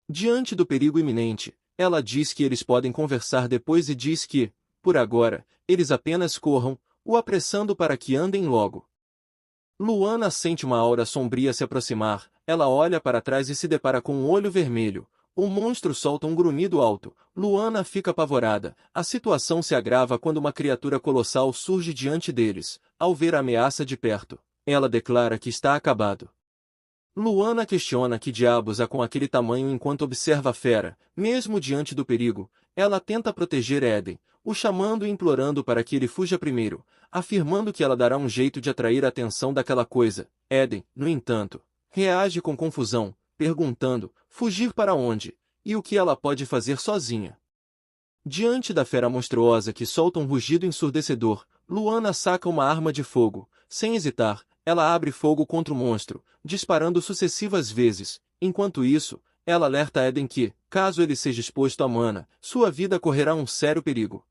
Diante do perigo iminente, ela diz que eles podem conversar depois e diz que, por agora, eles apenas corram, o apressando para que andem logo. Luana sente uma aura sombria se aproximar. Ela olha para trás e se depara com um olho vermelho. O monstro solta um grunhido alto. Luana fica apavorada. A situação se agrava quando uma criatura colossal surge diante deles. Ao ver a ameaça de perto, ela declara que está acabado. Luana questiona que diabos há com aquele tamanho enquanto observa a fera. Mesmo diante do perigo, ela tenta proteger Eden, o chamando e implorando para que ele fuja primeiro, afirmando que ela dará um jeito de atrair a atenção daquela coisa. Eden, no entanto, reage com confusão, perguntando, fugir para onde, e o que ela pode fazer sozinha. Diante da fera monstruosa que solta um rugido ensurdecedor, Luana saca uma arma de fogo. Sem hesitar, ela abre fogo contra o monstro, disparando sucessivas vezes. Enquanto isso, ela alerta Eden que, caso ele seja exposto a mana, sua vida correrá um sério perigo.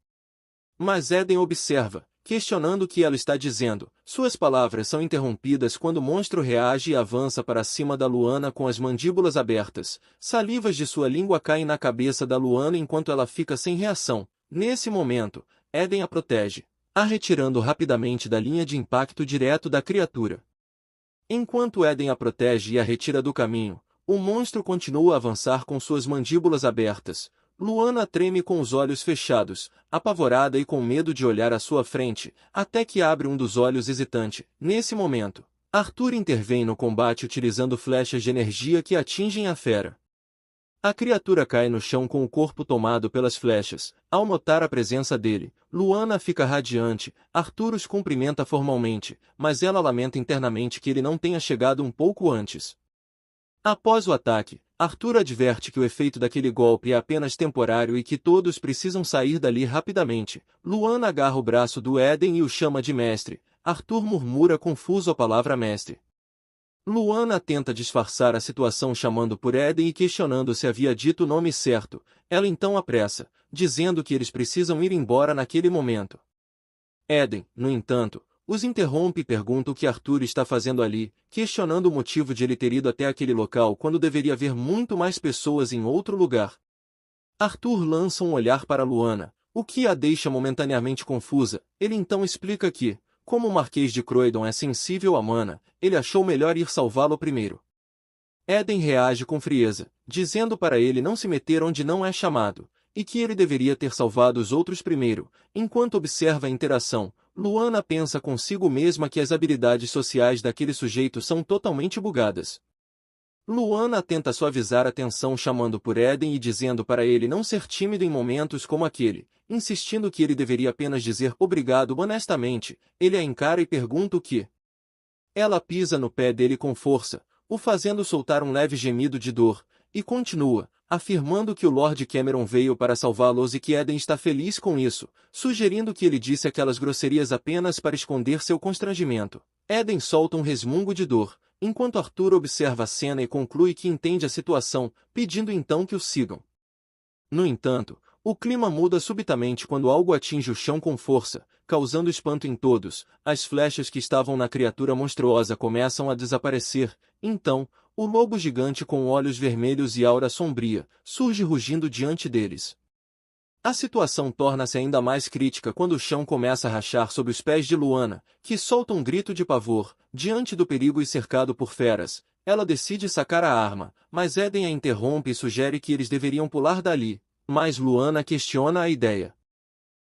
Mas Eden observa, questionando o que ela está dizendo. Suas palavras são interrompidas quando o monstro reage e avança para cima da Luana com as mandíbulas abertas. Salivas de sua língua caem na cabeça da Luana enquanto ela fica sem reação. Nesse momento, Eden a protege, a retirando rapidamente da linha de impacto direto da criatura. Enquanto Eden a protege e a retira do caminho, o monstro continua a avançar com suas mandíbulas abertas. Luana treme com os olhos fechados, apavorada e com medo de olhar à sua frente, até que abre um dos olhos hesitante. Nesse momento, Arthur intervém no combate utilizando flechas de energia que atingem a fera. A criatura cai no chão com o corpo tomado pelas flechas. Ao notar a presença dele, Luana fica radiante. Arthur os cumprimenta formalmente, mas ela lamenta internamente que ele não tenha chegado um pouco antes. Após o ataque, Arthur adverte que o efeito daquele golpe é apenas temporário e que todos precisam sair dali rapidamente. Luana agarra o braço do Eden e o chama de mestre. Arthur murmura confuso a palavra mestre. Luana tenta disfarçar a situação chamando por Eden e questionando se havia dito o nome certo. Ela então apressa, dizendo que eles precisam ir embora naquele momento. Eden, no entanto, os interrompe e pergunta o que Arthur está fazendo ali, questionando o motivo de ele ter ido até aquele local quando deveria haver muito mais pessoas em outro lugar. Arthur lança um olhar para Luana, o que a deixa momentaneamente confusa. Ele então explica que, como o Marquês de Croydon é sensível à mana, ele achou melhor ir salvá-lo primeiro. Eden reage com frieza, dizendo para ele não se meter onde não é chamado, e que ele deveria ter salvado os outros primeiro. Enquanto observa a interação, Luana pensa consigo mesma que as habilidades sociais daquele sujeito são totalmente bugadas. Luana tenta suavizar a tensão chamando por Eden e dizendo para ele não ser tímido em momentos como aquele, insistindo que ele deveria apenas dizer obrigado honestamente. Ele a encara e pergunta o que. Ela pisa no pé dele com força, o fazendo soltar um leve gemido de dor, e continua, afirmando que o Lord Cameron veio para salvá-los e que Eden está feliz com isso, sugerindo que ele disse aquelas grosserias apenas para esconder seu constrangimento. Eden solta um resmungo de dor, enquanto Arthur observa a cena e conclui que entende a situação, pedindo então que o sigam. No entanto, o clima muda subitamente quando algo atinge o chão com força, causando espanto em todos. As flechas que estavam na criatura monstruosa começam a desaparecer. Então, o lobo gigante com olhos vermelhos e aura sombria, surge rugindo diante deles. A situação torna-se ainda mais crítica quando o chão começa a rachar sob os pés de Luana, que solta um grito de pavor. Diante do perigo e cercado por feras, ela decide sacar a arma, mas Eden a interrompe e sugere que eles deveriam pular dali, mas Luana questiona a ideia.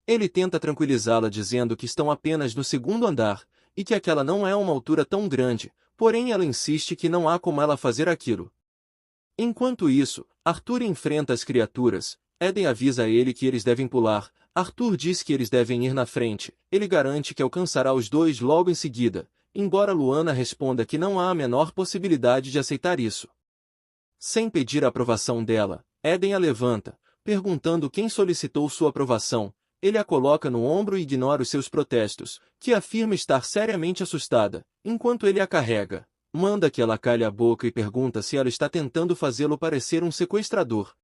Ele tenta tranquilizá-la dizendo que estão apenas no segundo andar, e que aquela não é uma altura tão grande, porém ela insiste que não há como ela fazer aquilo. Enquanto isso, Arthur enfrenta as criaturas. Eden avisa a ele que eles devem pular. Arthur diz que eles devem ir na frente. Ele garante que alcançará os dois logo em seguida, embora Luana responda que não há a menor possibilidade de aceitar isso. Sem pedir a aprovação dela, Eden a levanta, perguntando quem solicitou sua aprovação. Ele a coloca no ombro e ignora os seus protestos, que afirma estar seriamente assustada, enquanto ele a carrega. Manda que ela calhe a boca e pergunta se ela está tentando fazê-lo parecer um sequestrador.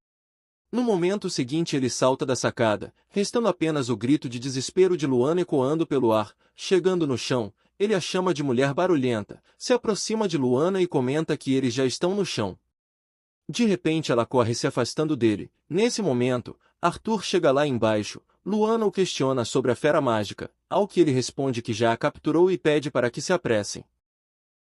No momento seguinte ele salta da sacada, restando apenas o grito de desespero de Luana ecoando pelo ar. Chegando no chão, ele a chama de mulher barulhenta, se aproxima de Luana e comenta que eles já estão no chão. De repente ela corre se afastando dele. Nesse momento, Arthur chega lá embaixo. Luana o questiona sobre a fera mágica, ao que ele responde que já a capturou e pede para que se apressem.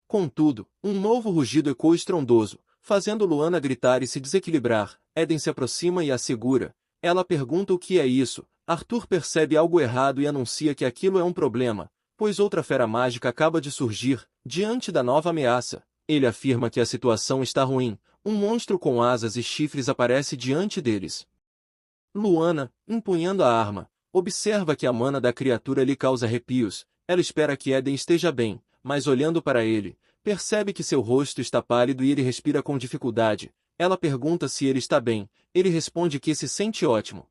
Contudo, um novo rugido ecoa estrondoso, fazendo Luana gritar e se desequilibrar. Eden se aproxima e a segura. Ela pergunta o que é isso. Arthur percebe algo errado e anuncia que aquilo é um problema, pois outra fera mágica acaba de surgir. Diante da nova ameaça, ele afirma que a situação está ruim. Um monstro com asas e chifres aparece diante deles. Luana, empunhando a arma, observa que a mana da criatura lhe causa arrepios. Ela espera que Eden esteja bem, mas olhando para ele, percebe que seu rosto está pálido e ele respira com dificuldade. Ela pergunta se ele está bem. Ele responde que se sente ótimo.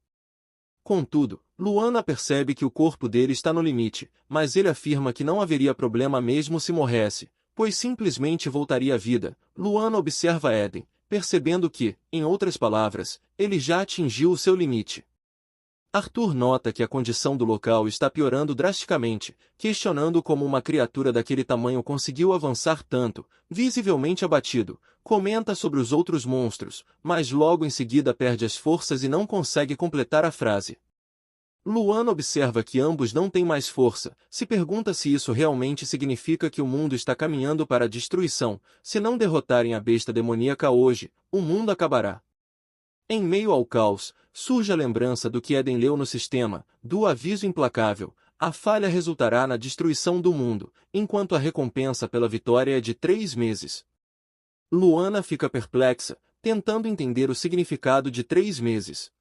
Contudo, Luana percebe que o corpo dele está no limite, mas ele afirma que não haveria problema mesmo se morresse, pois simplesmente voltaria à vida. Luana observa Eden, percebendo que, em outras palavras, ele já atingiu o seu limite. Arthur nota que a condição do local está piorando drasticamente, questionando como uma criatura daquele tamanho conseguiu avançar tanto. Visivelmente abatido, comenta sobre os outros monstros, mas logo em seguida perde as forças e não consegue completar a frase. Luana observa que ambos não têm mais força, se pergunta se isso realmente significa que o mundo está caminhando para a destruição. Se não derrotarem a besta demoníaca hoje, o mundo acabará. Em meio ao caos, surge a lembrança do que Eden leu no sistema, do aviso implacável. A falha resultará na destruição do mundo, enquanto a recompensa pela vitória é de 3 meses. Luana fica perplexa, tentando entender o significado de 3 meses.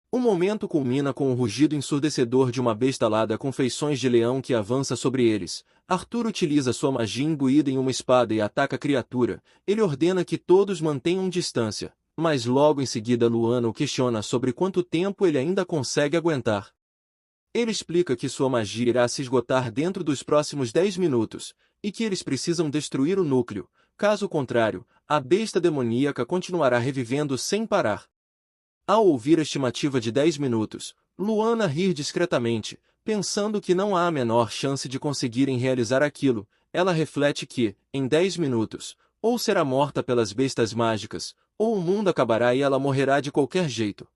O momento culmina com o rugido ensurdecedor de uma besta alada com feições de leão que avança sobre eles. Arthur utiliza sua magia imbuída em uma espada e ataca a criatura. Ele ordena que todos mantenham distância, mas logo em seguida Luana o questiona sobre quanto tempo ele ainda consegue aguentar. Ele explica que sua magia irá se esgotar dentro dos próximos 10 minutos, e que eles precisam destruir o núcleo. Caso contrário, a besta demoníaca continuará revivendo sem parar. Ao ouvir a estimativa de 10 minutos, Luana ri discretamente, pensando que não há a menor chance de conseguirem realizar aquilo. Ela reflete que, em 10 minutos, ou será morta pelas bestas mágicas, ou o mundo acabará e ela morrerá de qualquer jeito.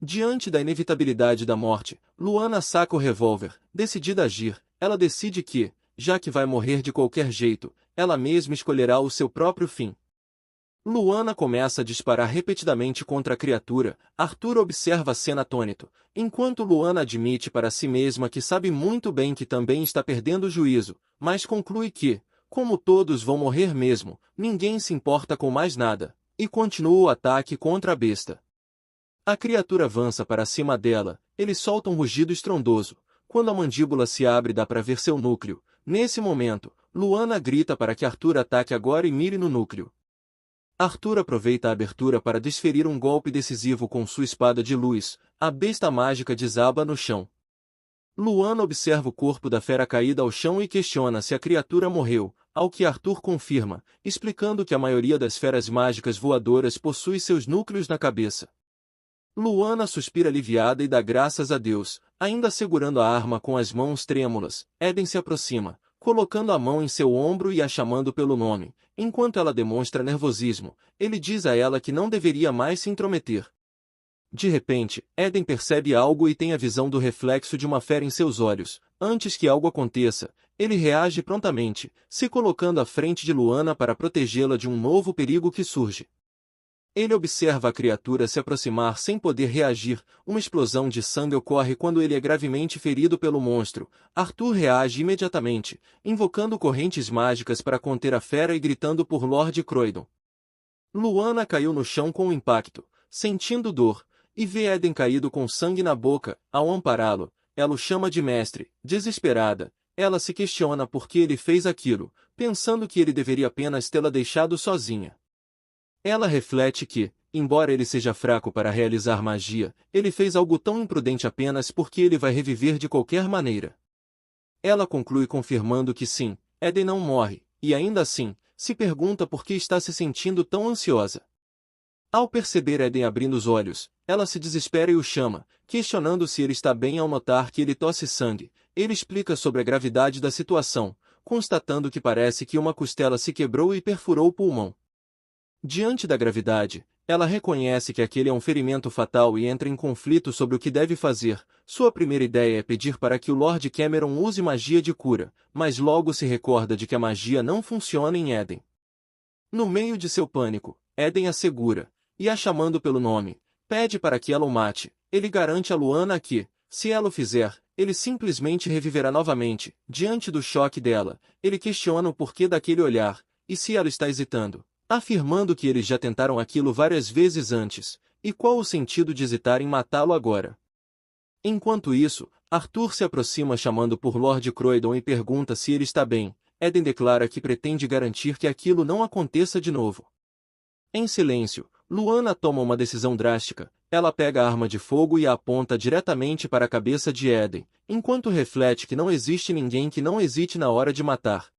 Diante da inevitabilidade da morte, Luana saca o revólver. Decidida a agir, ela decide que, já que vai morrer de qualquer jeito, ela mesma escolherá o seu próprio fim. Luana começa a disparar repetidamente contra a criatura. Arthur observa a cena atônito, enquanto Luana admite para si mesma que sabe muito bem que também está perdendo o juízo, mas conclui que, como todos vão morrer mesmo, ninguém se importa com mais nada, e continua o ataque contra a besta. A criatura avança para cima dela, ele solta um rugido estrondoso. Quando a mandíbula se abre dá para ver seu núcleo. Nesse momento, Luana grita para que Arthur ataque agora e mire no núcleo. Arthur aproveita a abertura para desferir um golpe decisivo com sua espada de luz. A besta mágica desaba no chão. Luana observa o corpo da fera caída ao chão e questiona se a criatura morreu, ao que Arthur confirma, explicando que a maioria das feras mágicas voadoras possui seus núcleos na cabeça. Luana suspira aliviada e dá graças a Deus, ainda segurando a arma com as mãos trêmulas. Eden se aproxima, colocando a mão em seu ombro e a chamando pelo nome. Enquanto ela demonstra nervosismo, ele diz a ela que não deveria mais se intrometer. De repente, Eden percebe algo e tem a visão do reflexo de uma fera em seus olhos. Antes que algo aconteça, ele reage prontamente, se colocando à frente de Luana para protegê-la de um novo perigo que surge. Ele observa a criatura se aproximar sem poder reagir. Uma explosão de sangue ocorre quando ele é gravemente ferido pelo monstro. Arthur reage imediatamente, invocando correntes mágicas para conter a fera e gritando por Lord Croydon. Luana caiu no chão com o impacto, sentindo dor, e vê Eden caído com sangue na boca. Ao ampará-lo, ela o chama de mestre. Desesperada, ela se questiona por que ele fez aquilo, pensando que ele deveria apenas tê-la deixado sozinha. Ela reflete que, embora ele seja fraco para realizar magia, ele fez algo tão imprudente apenas porque ele vai reviver de qualquer maneira. Ela conclui confirmando que sim, Eden não morre, e ainda assim, se pergunta por que está se sentindo tão ansiosa. Ao perceber Eden abrindo os olhos, ela se desespera e o chama, questionando se ele está bem ao notar que ele tosse sangue. Ele explica sobre a gravidade da situação, constatando que parece que uma costela se quebrou e perfurou o pulmão. Diante da gravidade, ela reconhece que aquele é um ferimento fatal e entra em conflito sobre o que deve fazer. Sua primeira ideia é pedir para que o Lord Cameron use magia de cura, mas logo se recorda de que a magia não funciona em Eden. No meio de seu pânico, Eden a segura, e a chamando pelo nome, pede para que ela o mate. Ele garante a Luana que, se ela o fizer, ele simplesmente reviverá novamente. Diante do choque dela, ele questiona o porquê daquele olhar, e se ela está hesitando, afirmando que eles já tentaram aquilo várias vezes antes, e qual o sentido de hesitar em matá-lo agora? Enquanto isso, Arthur se aproxima chamando por Lord Croydon e pergunta se ele está bem. Eden declara que pretende garantir que aquilo não aconteça de novo. Em silêncio, Luana toma uma decisão drástica. Ela pega a arma de fogo e a aponta diretamente para a cabeça de Eden, enquanto reflete que não existe ninguém que não hesite na hora de matar.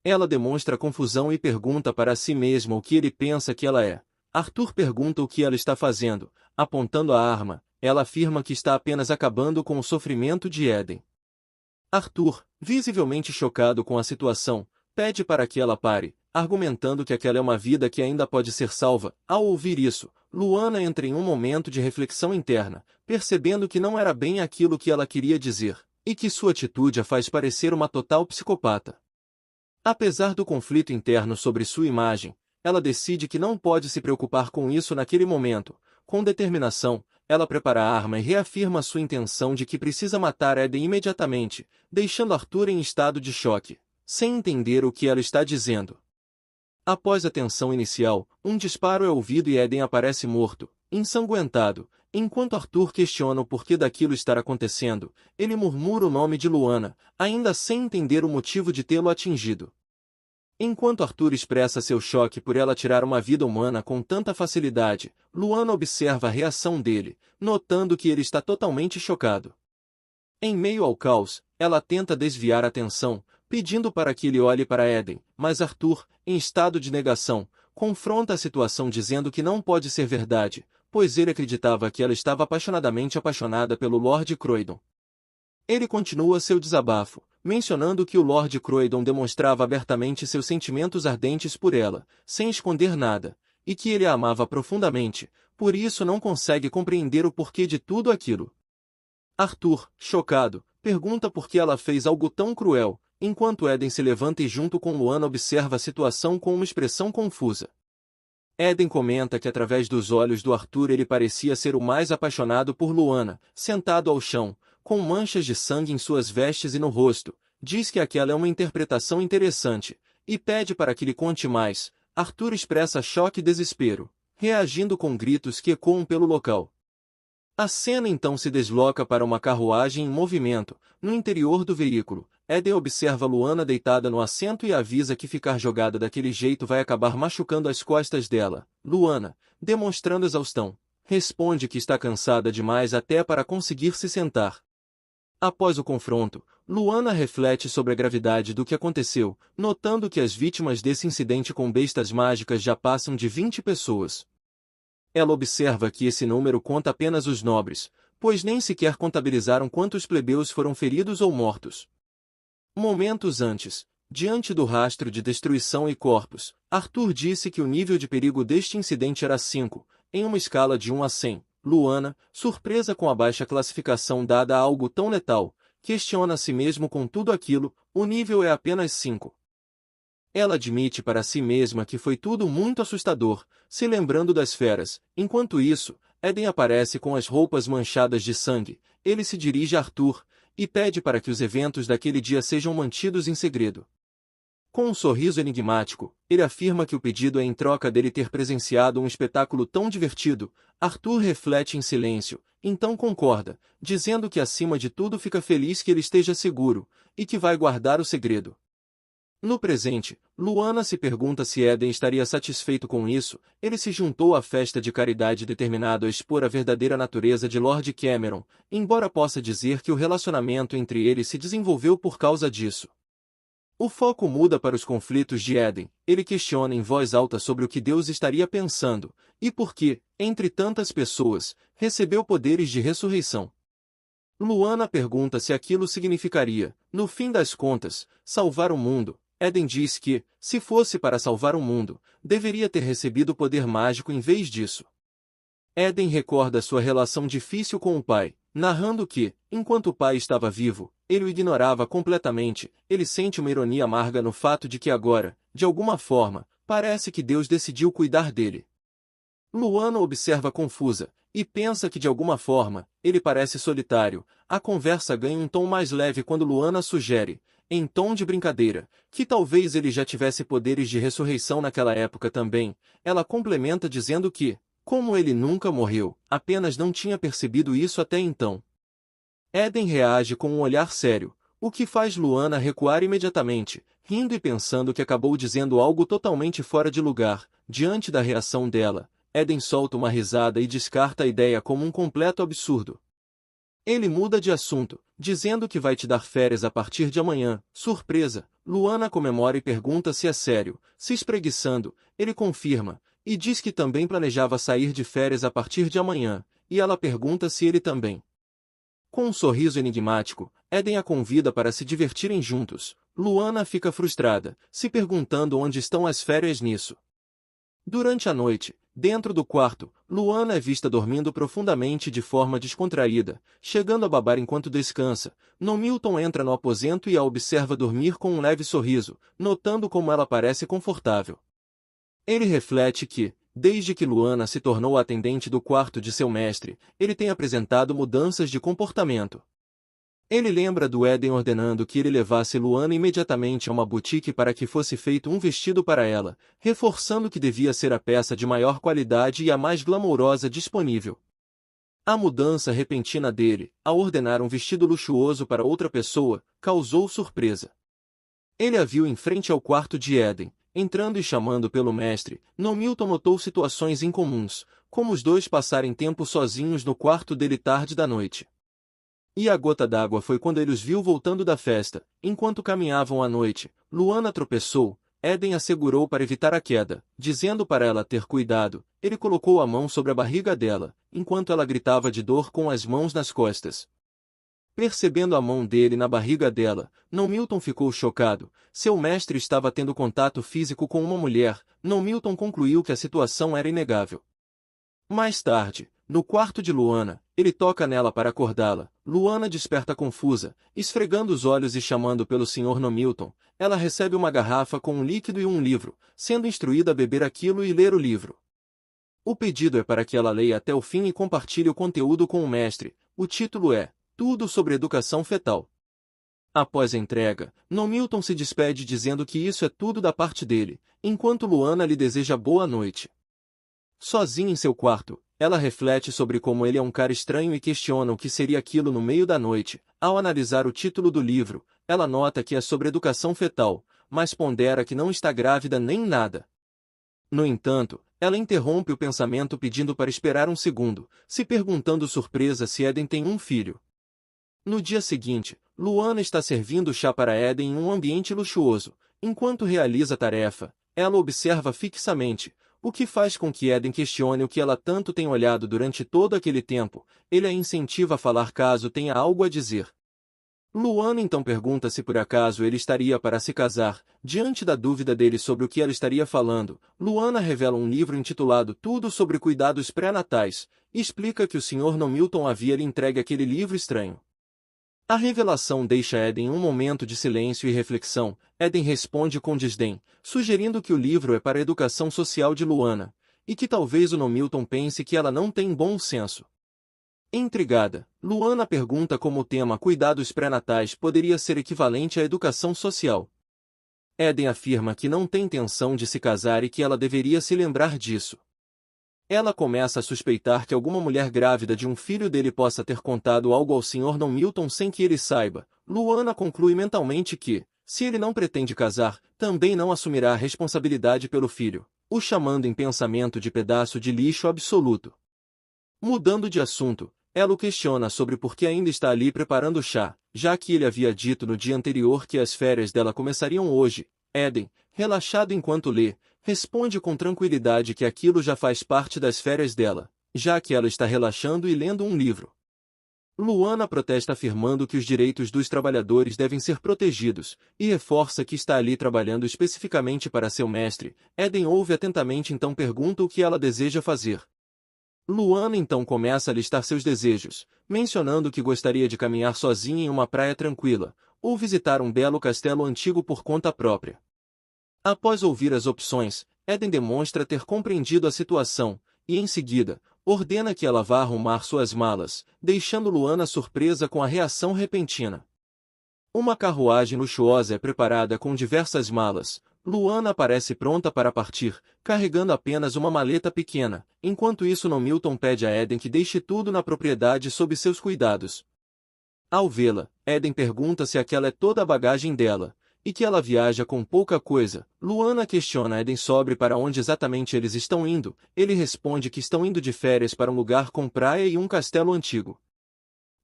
Ela demonstra confusão e pergunta para si mesma o que ele pensa que ela é. Arthur pergunta o que ela está fazendo. Apontando a arma, ela afirma que está apenas acabando com o sofrimento de Eden. Arthur, visivelmente chocado com a situação, pede para que ela pare, argumentando que aquela é uma vida que ainda pode ser salva. Ao ouvir isso, Luana entra em um momento de reflexão interna, percebendo que não era bem aquilo que ela queria dizer, e que sua atitude a faz parecer uma total psicopata. Apesar do conflito interno sobre sua imagem, ela decide que não pode se preocupar com isso naquele momento. Com determinação, ela prepara a arma e reafirma sua intenção de que precisa matar Eden imediatamente, deixando Arthur em estado de choque, sem entender o que ela está dizendo. Após a tensão inicial, um disparo é ouvido e Eden aparece morto, ensanguentado. Enquanto Arthur questiona o porquê daquilo estar acontecendo, ele murmura o nome de Luana, ainda sem entender o motivo de tê-lo atingido. Enquanto Arthur expressa seu choque por ela tirar uma vida humana com tanta facilidade, Luana observa a reação dele, notando que ele está totalmente chocado. Em meio ao caos, ela tenta desviar a atenção, pedindo para que ele olhe para Eden, mas Arthur, em estado de negação, confronta a situação dizendo que não pode ser verdade, pois ele acreditava que ela estava apaixonadamente apaixonada pelo Lord Croydon. Ele continua seu desabafo, mencionando que o Lord Croydon demonstrava abertamente seus sentimentos ardentes por ela, sem esconder nada, e que ele a amava profundamente, por isso não consegue compreender o porquê de tudo aquilo. Arthur, chocado, pergunta por que ela fez algo tão cruel, enquanto Eden se levanta e junto com Luana observa a situação com uma expressão confusa. Eden comenta que através dos olhos do Arthur ele parecia ser o mais apaixonado por Luana, sentado ao chão, com manchas de sangue em suas vestes e no rosto. Diz que aquela é uma interpretação interessante, e pede para que lhe conte mais. Arthur expressa choque e desespero, reagindo com gritos que ecoam pelo local. A cena então se desloca para uma carruagem em movimento. No interior do veículo, Eden observa Luana deitada no assento e avisa que ficar jogada daquele jeito vai acabar machucando as costas dela. Luana, demonstrando exaustão, responde que está cansada demais até para conseguir se sentar. Após o confronto, Luana reflete sobre a gravidade do que aconteceu, notando que as vítimas desse incidente com bestas mágicas já passam de 20 pessoas. Ela observa que esse número conta apenas os nobres, pois nem sequer contabilizaram quantos plebeus foram feridos ou mortos. Momentos antes, diante do rastro de destruição e corpos, Arthur disse que o nível de perigo deste incidente era 5, em uma escala de 1 a 100. Luana, surpresa com a baixa classificação dada a algo tão letal, questiona a si mesmo com tudo aquilo, o nível é apenas 5. Ela admite para si mesma que foi tudo muito assustador, se lembrando das feras. Enquanto isso, Eden aparece com as roupas manchadas de sangue. Ele se dirige a Arthur e pede para que os eventos daquele dia sejam mantidos em segredo. Com um sorriso enigmático, ele afirma que o pedido é em troca dele ter presenciado um espetáculo tão divertido. Arthur reflete em silêncio, então concorda, dizendo que acima de tudo fica feliz que ele esteja seguro, e que vai guardar o segredo. No presente, Luana se pergunta se Eden estaria satisfeito com isso. Ele se juntou à festa de caridade determinado a expor a verdadeira natureza de Lord Cameron, embora possa dizer que o relacionamento entre eles se desenvolveu por causa disso. O foco muda para os conflitos de Eden. Ele questiona em voz alta sobre o que Deus estaria pensando, e por que, entre tantas pessoas, recebeu poderes de ressurreição. Luana pergunta se aquilo significaria, no fim das contas, salvar o mundo. Eden diz que, se fosse para salvar o mundo, deveria ter recebido poder mágico em vez disso. Eden recorda sua relação difícil com o pai, narrando que, enquanto o pai estava vivo, ele o ignorava completamente. Ele sente uma ironia amarga no fato de que agora, de alguma forma, parece que Deus decidiu cuidar dele. Luana observa confusa, e pensa que de alguma forma, ele parece solitário. A conversa ganha um tom mais leve quando Luana sugere, em tom de brincadeira, que talvez ele já tivesse poderes de ressurreição naquela época também. Ela complementa dizendo que, como ele nunca morreu, apenas não tinha percebido isso até então. Eden reage com um olhar sério, o que faz Luana recuar imediatamente, rindo e pensando que acabou dizendo algo totalmente fora de lugar. Diante da reação dela, Eden solta uma risada e descarta a ideia como um completo absurdo. Ele muda de assunto, dizendo que vai te dar férias a partir de amanhã. Surpresa, Luana comemora e pergunta se é sério. Se espreguiçando, ele confirma, e diz que também planejava sair de férias a partir de amanhã, e ela pergunta se ele também. Com um sorriso enigmático, Eden a convida para se divertirem juntos. Luana fica frustrada, se perguntando onde estão as férias nisso. Durante a noite, dentro do quarto, Luana é vista dormindo profundamente de forma descontraída, chegando a babar enquanto descansa. Milton entra no aposento e a observa dormir com um leve sorriso, notando como ela parece confortável. Ele reflete que, desde que Luana se tornou a atendente do quarto de seu mestre, ele tem apresentado mudanças de comportamento. Ele lembra do Eden ordenando que ele levasse Luana imediatamente a uma boutique para que fosse feito um vestido para ela, reforçando que devia ser a peça de maior qualidade e a mais glamourosa disponível. A mudança repentina dele, ao ordenar um vestido luxuoso para outra pessoa, causou surpresa. Ele a viu em frente ao quarto de Eden, entrando e chamando pelo mestre. Milton notou situações incomuns, como os dois passarem tempo sozinhos no quarto dele tarde da noite. E a gota d'água foi quando ele os viu voltando da festa. Enquanto caminhavam à noite, Luana tropeçou. Eden a segurou para evitar a queda, dizendo para ela ter cuidado. Ele colocou a mão sobre a barriga dela, enquanto ela gritava de dor com as mãos nas costas. Percebendo a mão dele na barriga dela, Milton ficou chocado. Seu mestre estava tendo contato físico com uma mulher. Milton concluiu que a situação era inegável. Mais tarde, no quarto de Luana, ele toca nela para acordá-la. Luana desperta confusa, esfregando os olhos e chamando pelo Sr. Milton. Ela recebe uma garrafa com um líquido e um livro, sendo instruída a beber aquilo e ler o livro. O pedido é para que ela leia até o fim e compartilhe o conteúdo com o mestre. O título é Tudo sobre Educação Fetal. Após a entrega, Nomilton se despede dizendo que isso é tudo da parte dele, enquanto Luana lhe deseja boa noite. Sozinha em seu quarto, ela reflete sobre como ele é um cara estranho e questiona o que seria aquilo no meio da noite. Ao analisar o título do livro, ela nota que é sobre educação fetal, mas pondera que não está grávida nem nada. No entanto, ela interrompe o pensamento pedindo para esperar um segundo, se perguntando surpresa se Eden tem um filho. No dia seguinte, Luana está servindo chá para Eden em um ambiente luxuoso. Enquanto realiza a tarefa, ela observa fixamente, o que faz com que Eden questione o que ela tanto tem olhado durante todo aquele tempo. Ele a incentiva a falar caso tenha algo a dizer. Luana então pergunta se por acaso ele estaria para se casar. Diante da dúvida dele sobre o que ela estaria falando, Luana revela um livro intitulado Tudo sobre Cuidados Pré-Natais, e explica que o Sr. Nomilton havia lhe entregue aquele livro estranho. A revelação deixa Eden em um momento de silêncio e reflexão. Eden responde com desdém, sugerindo que o livro é para a educação social de Luana, e que talvez o Nomilton pense que ela não tem bom senso. Intrigada, Luana pergunta como o tema cuidados pré-natais poderia ser equivalente à educação social. Eden afirma que não tem intenção de se casar e que ela deveria se lembrar disso. Ela começa a suspeitar que alguma mulher grávida de um filho dele possa ter contado algo ao Sr. Nomilton sem que ele saiba. Luana conclui mentalmente que, se ele não pretende casar, também não assumirá a responsabilidade pelo filho, o chamando em pensamento de pedaço de lixo absoluto. Mudando de assunto, ela o questiona sobre por que ainda está ali preparando o chá, já que ele havia dito no dia anterior que as férias dela começariam hoje. Eden, relaxado enquanto lê, responde com tranquilidade que aquilo já faz parte das férias dela, já que ela está relaxando e lendo um livro. Luana protesta afirmando que os direitos dos trabalhadores devem ser protegidos, e reforça que está ali trabalhando especificamente para seu mestre. Eden ouve atentamente então pergunta o que ela deseja fazer. Luana então começa a listar seus desejos, mencionando que gostaria de caminhar sozinha em uma praia tranquila, ou visitar um belo castelo antigo por conta própria. Após ouvir as opções, Eden demonstra ter compreendido a situação, e em seguida, ordena que ela vá arrumar suas malas, deixando Luana surpresa com a reação repentina. Uma carruagem luxuosa é preparada com diversas malas. Luana parece pronta para partir, carregando apenas uma maleta pequena. Enquanto isso, Nomilton pede a Eden que deixe tudo na propriedade sob seus cuidados. Ao vê-la, Eden pergunta se aquela é toda a bagagem dela, e que ela viaja com pouca coisa. Luana questiona Eden sobre para onde exatamente eles estão indo. Ele responde que estão indo de férias para um lugar com praia e um castelo antigo.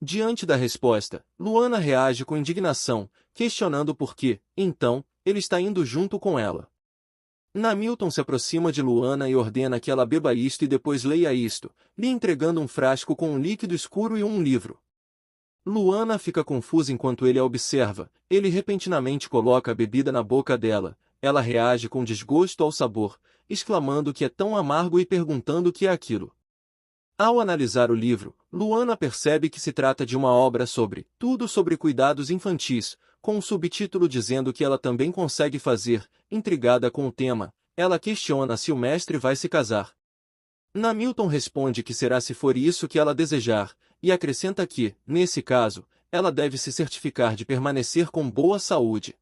Diante da resposta, Luana reage com indignação, questionando por que, então, ele está indo junto com ela. Nomilton se aproxima de Luana e ordena que ela beba isto e depois leia isto, lhe entregando um frasco com um líquido escuro e um livro. Luana fica confusa enquanto ele a observa. Ele repentinamente coloca a bebida na boca dela. Ela reage com desgosto ao sabor, exclamando que é tão amargo e perguntando o que é aquilo. Ao analisar o livro, Luana percebe que se trata de uma obra sobre tudo sobre cuidados infantis, com um subtítulo dizendo que ela também consegue fazer. Intrigada com o tema, ela questiona se o mestre vai se casar. Nomilton responde que será se for isso que ela desejar, e acrescenta que, nesse caso, ela deve se certificar de permanecer com boa saúde.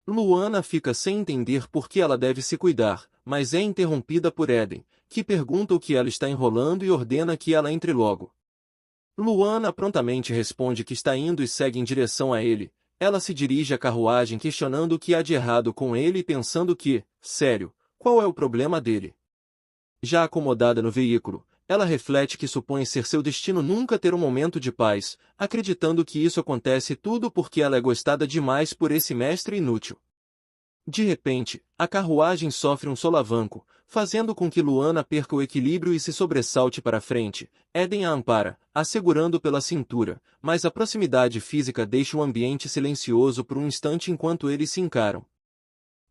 Luana fica sem entender por que ela deve se cuidar, mas é interrompida por Eden, que pergunta o que ela está enrolando e ordena que ela entre logo. Luana prontamente responde que está indo e segue em direção a ele. Ela se dirige à carruagem questionando o que há de errado com ele e pensando que, sério, qual é o problema dele? Já acomodada no veículo, ela reflete que supõe ser seu destino nunca ter um momento de paz, acreditando que isso acontece tudo porque ela é gostada demais por esse mestre inútil. De repente, a carruagem sofre um solavanco, fazendo com que Luana perca o equilíbrio e se sobressalte para frente. Eden a ampara, a segurando pela cintura, mas a proximidade física deixa o ambiente silencioso por um instante enquanto eles se encaram.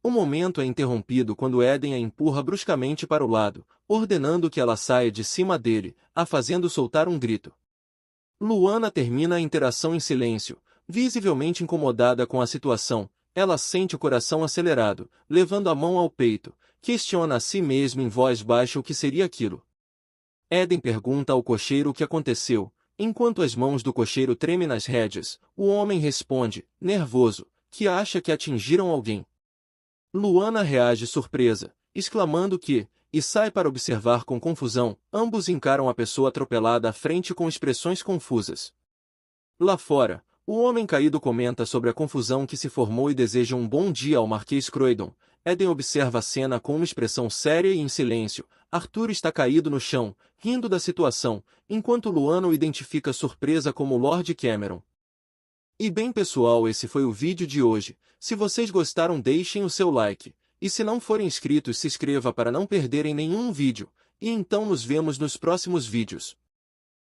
O momento é interrompido quando Eden a empurra bruscamente para o lado, ordenando que ela saia de cima dele, a fazendo soltar um grito. Luana termina a interação em silêncio, visivelmente incomodada com a situação. Ela sente o coração acelerado, levando a mão ao peito, questiona a si mesmo em voz baixa o que seria aquilo. Eden pergunta ao cocheiro o que aconteceu. Enquanto as mãos do cocheiro tremem nas rédeas, o homem responde, nervoso, que acha que atingiram alguém. Luana reage surpresa, exclamando que, e sai para observar com confusão. Ambos encaram a pessoa atropelada à frente com expressões confusas. Lá fora, o homem caído comenta sobre a confusão que se formou e deseja um bom dia ao Marquês Croydon. Eden observa a cena com uma expressão séria e em silêncio. Arthur está caído no chão, rindo da situação, enquanto Luana o identifica surpresa como Lord Cameron. E bem pessoal, esse foi o vídeo de hoje. Se vocês gostaram, deixem o seu like. E se não forem inscritos, se inscreva para não perderem nenhum vídeo. E então nos vemos nos próximos vídeos.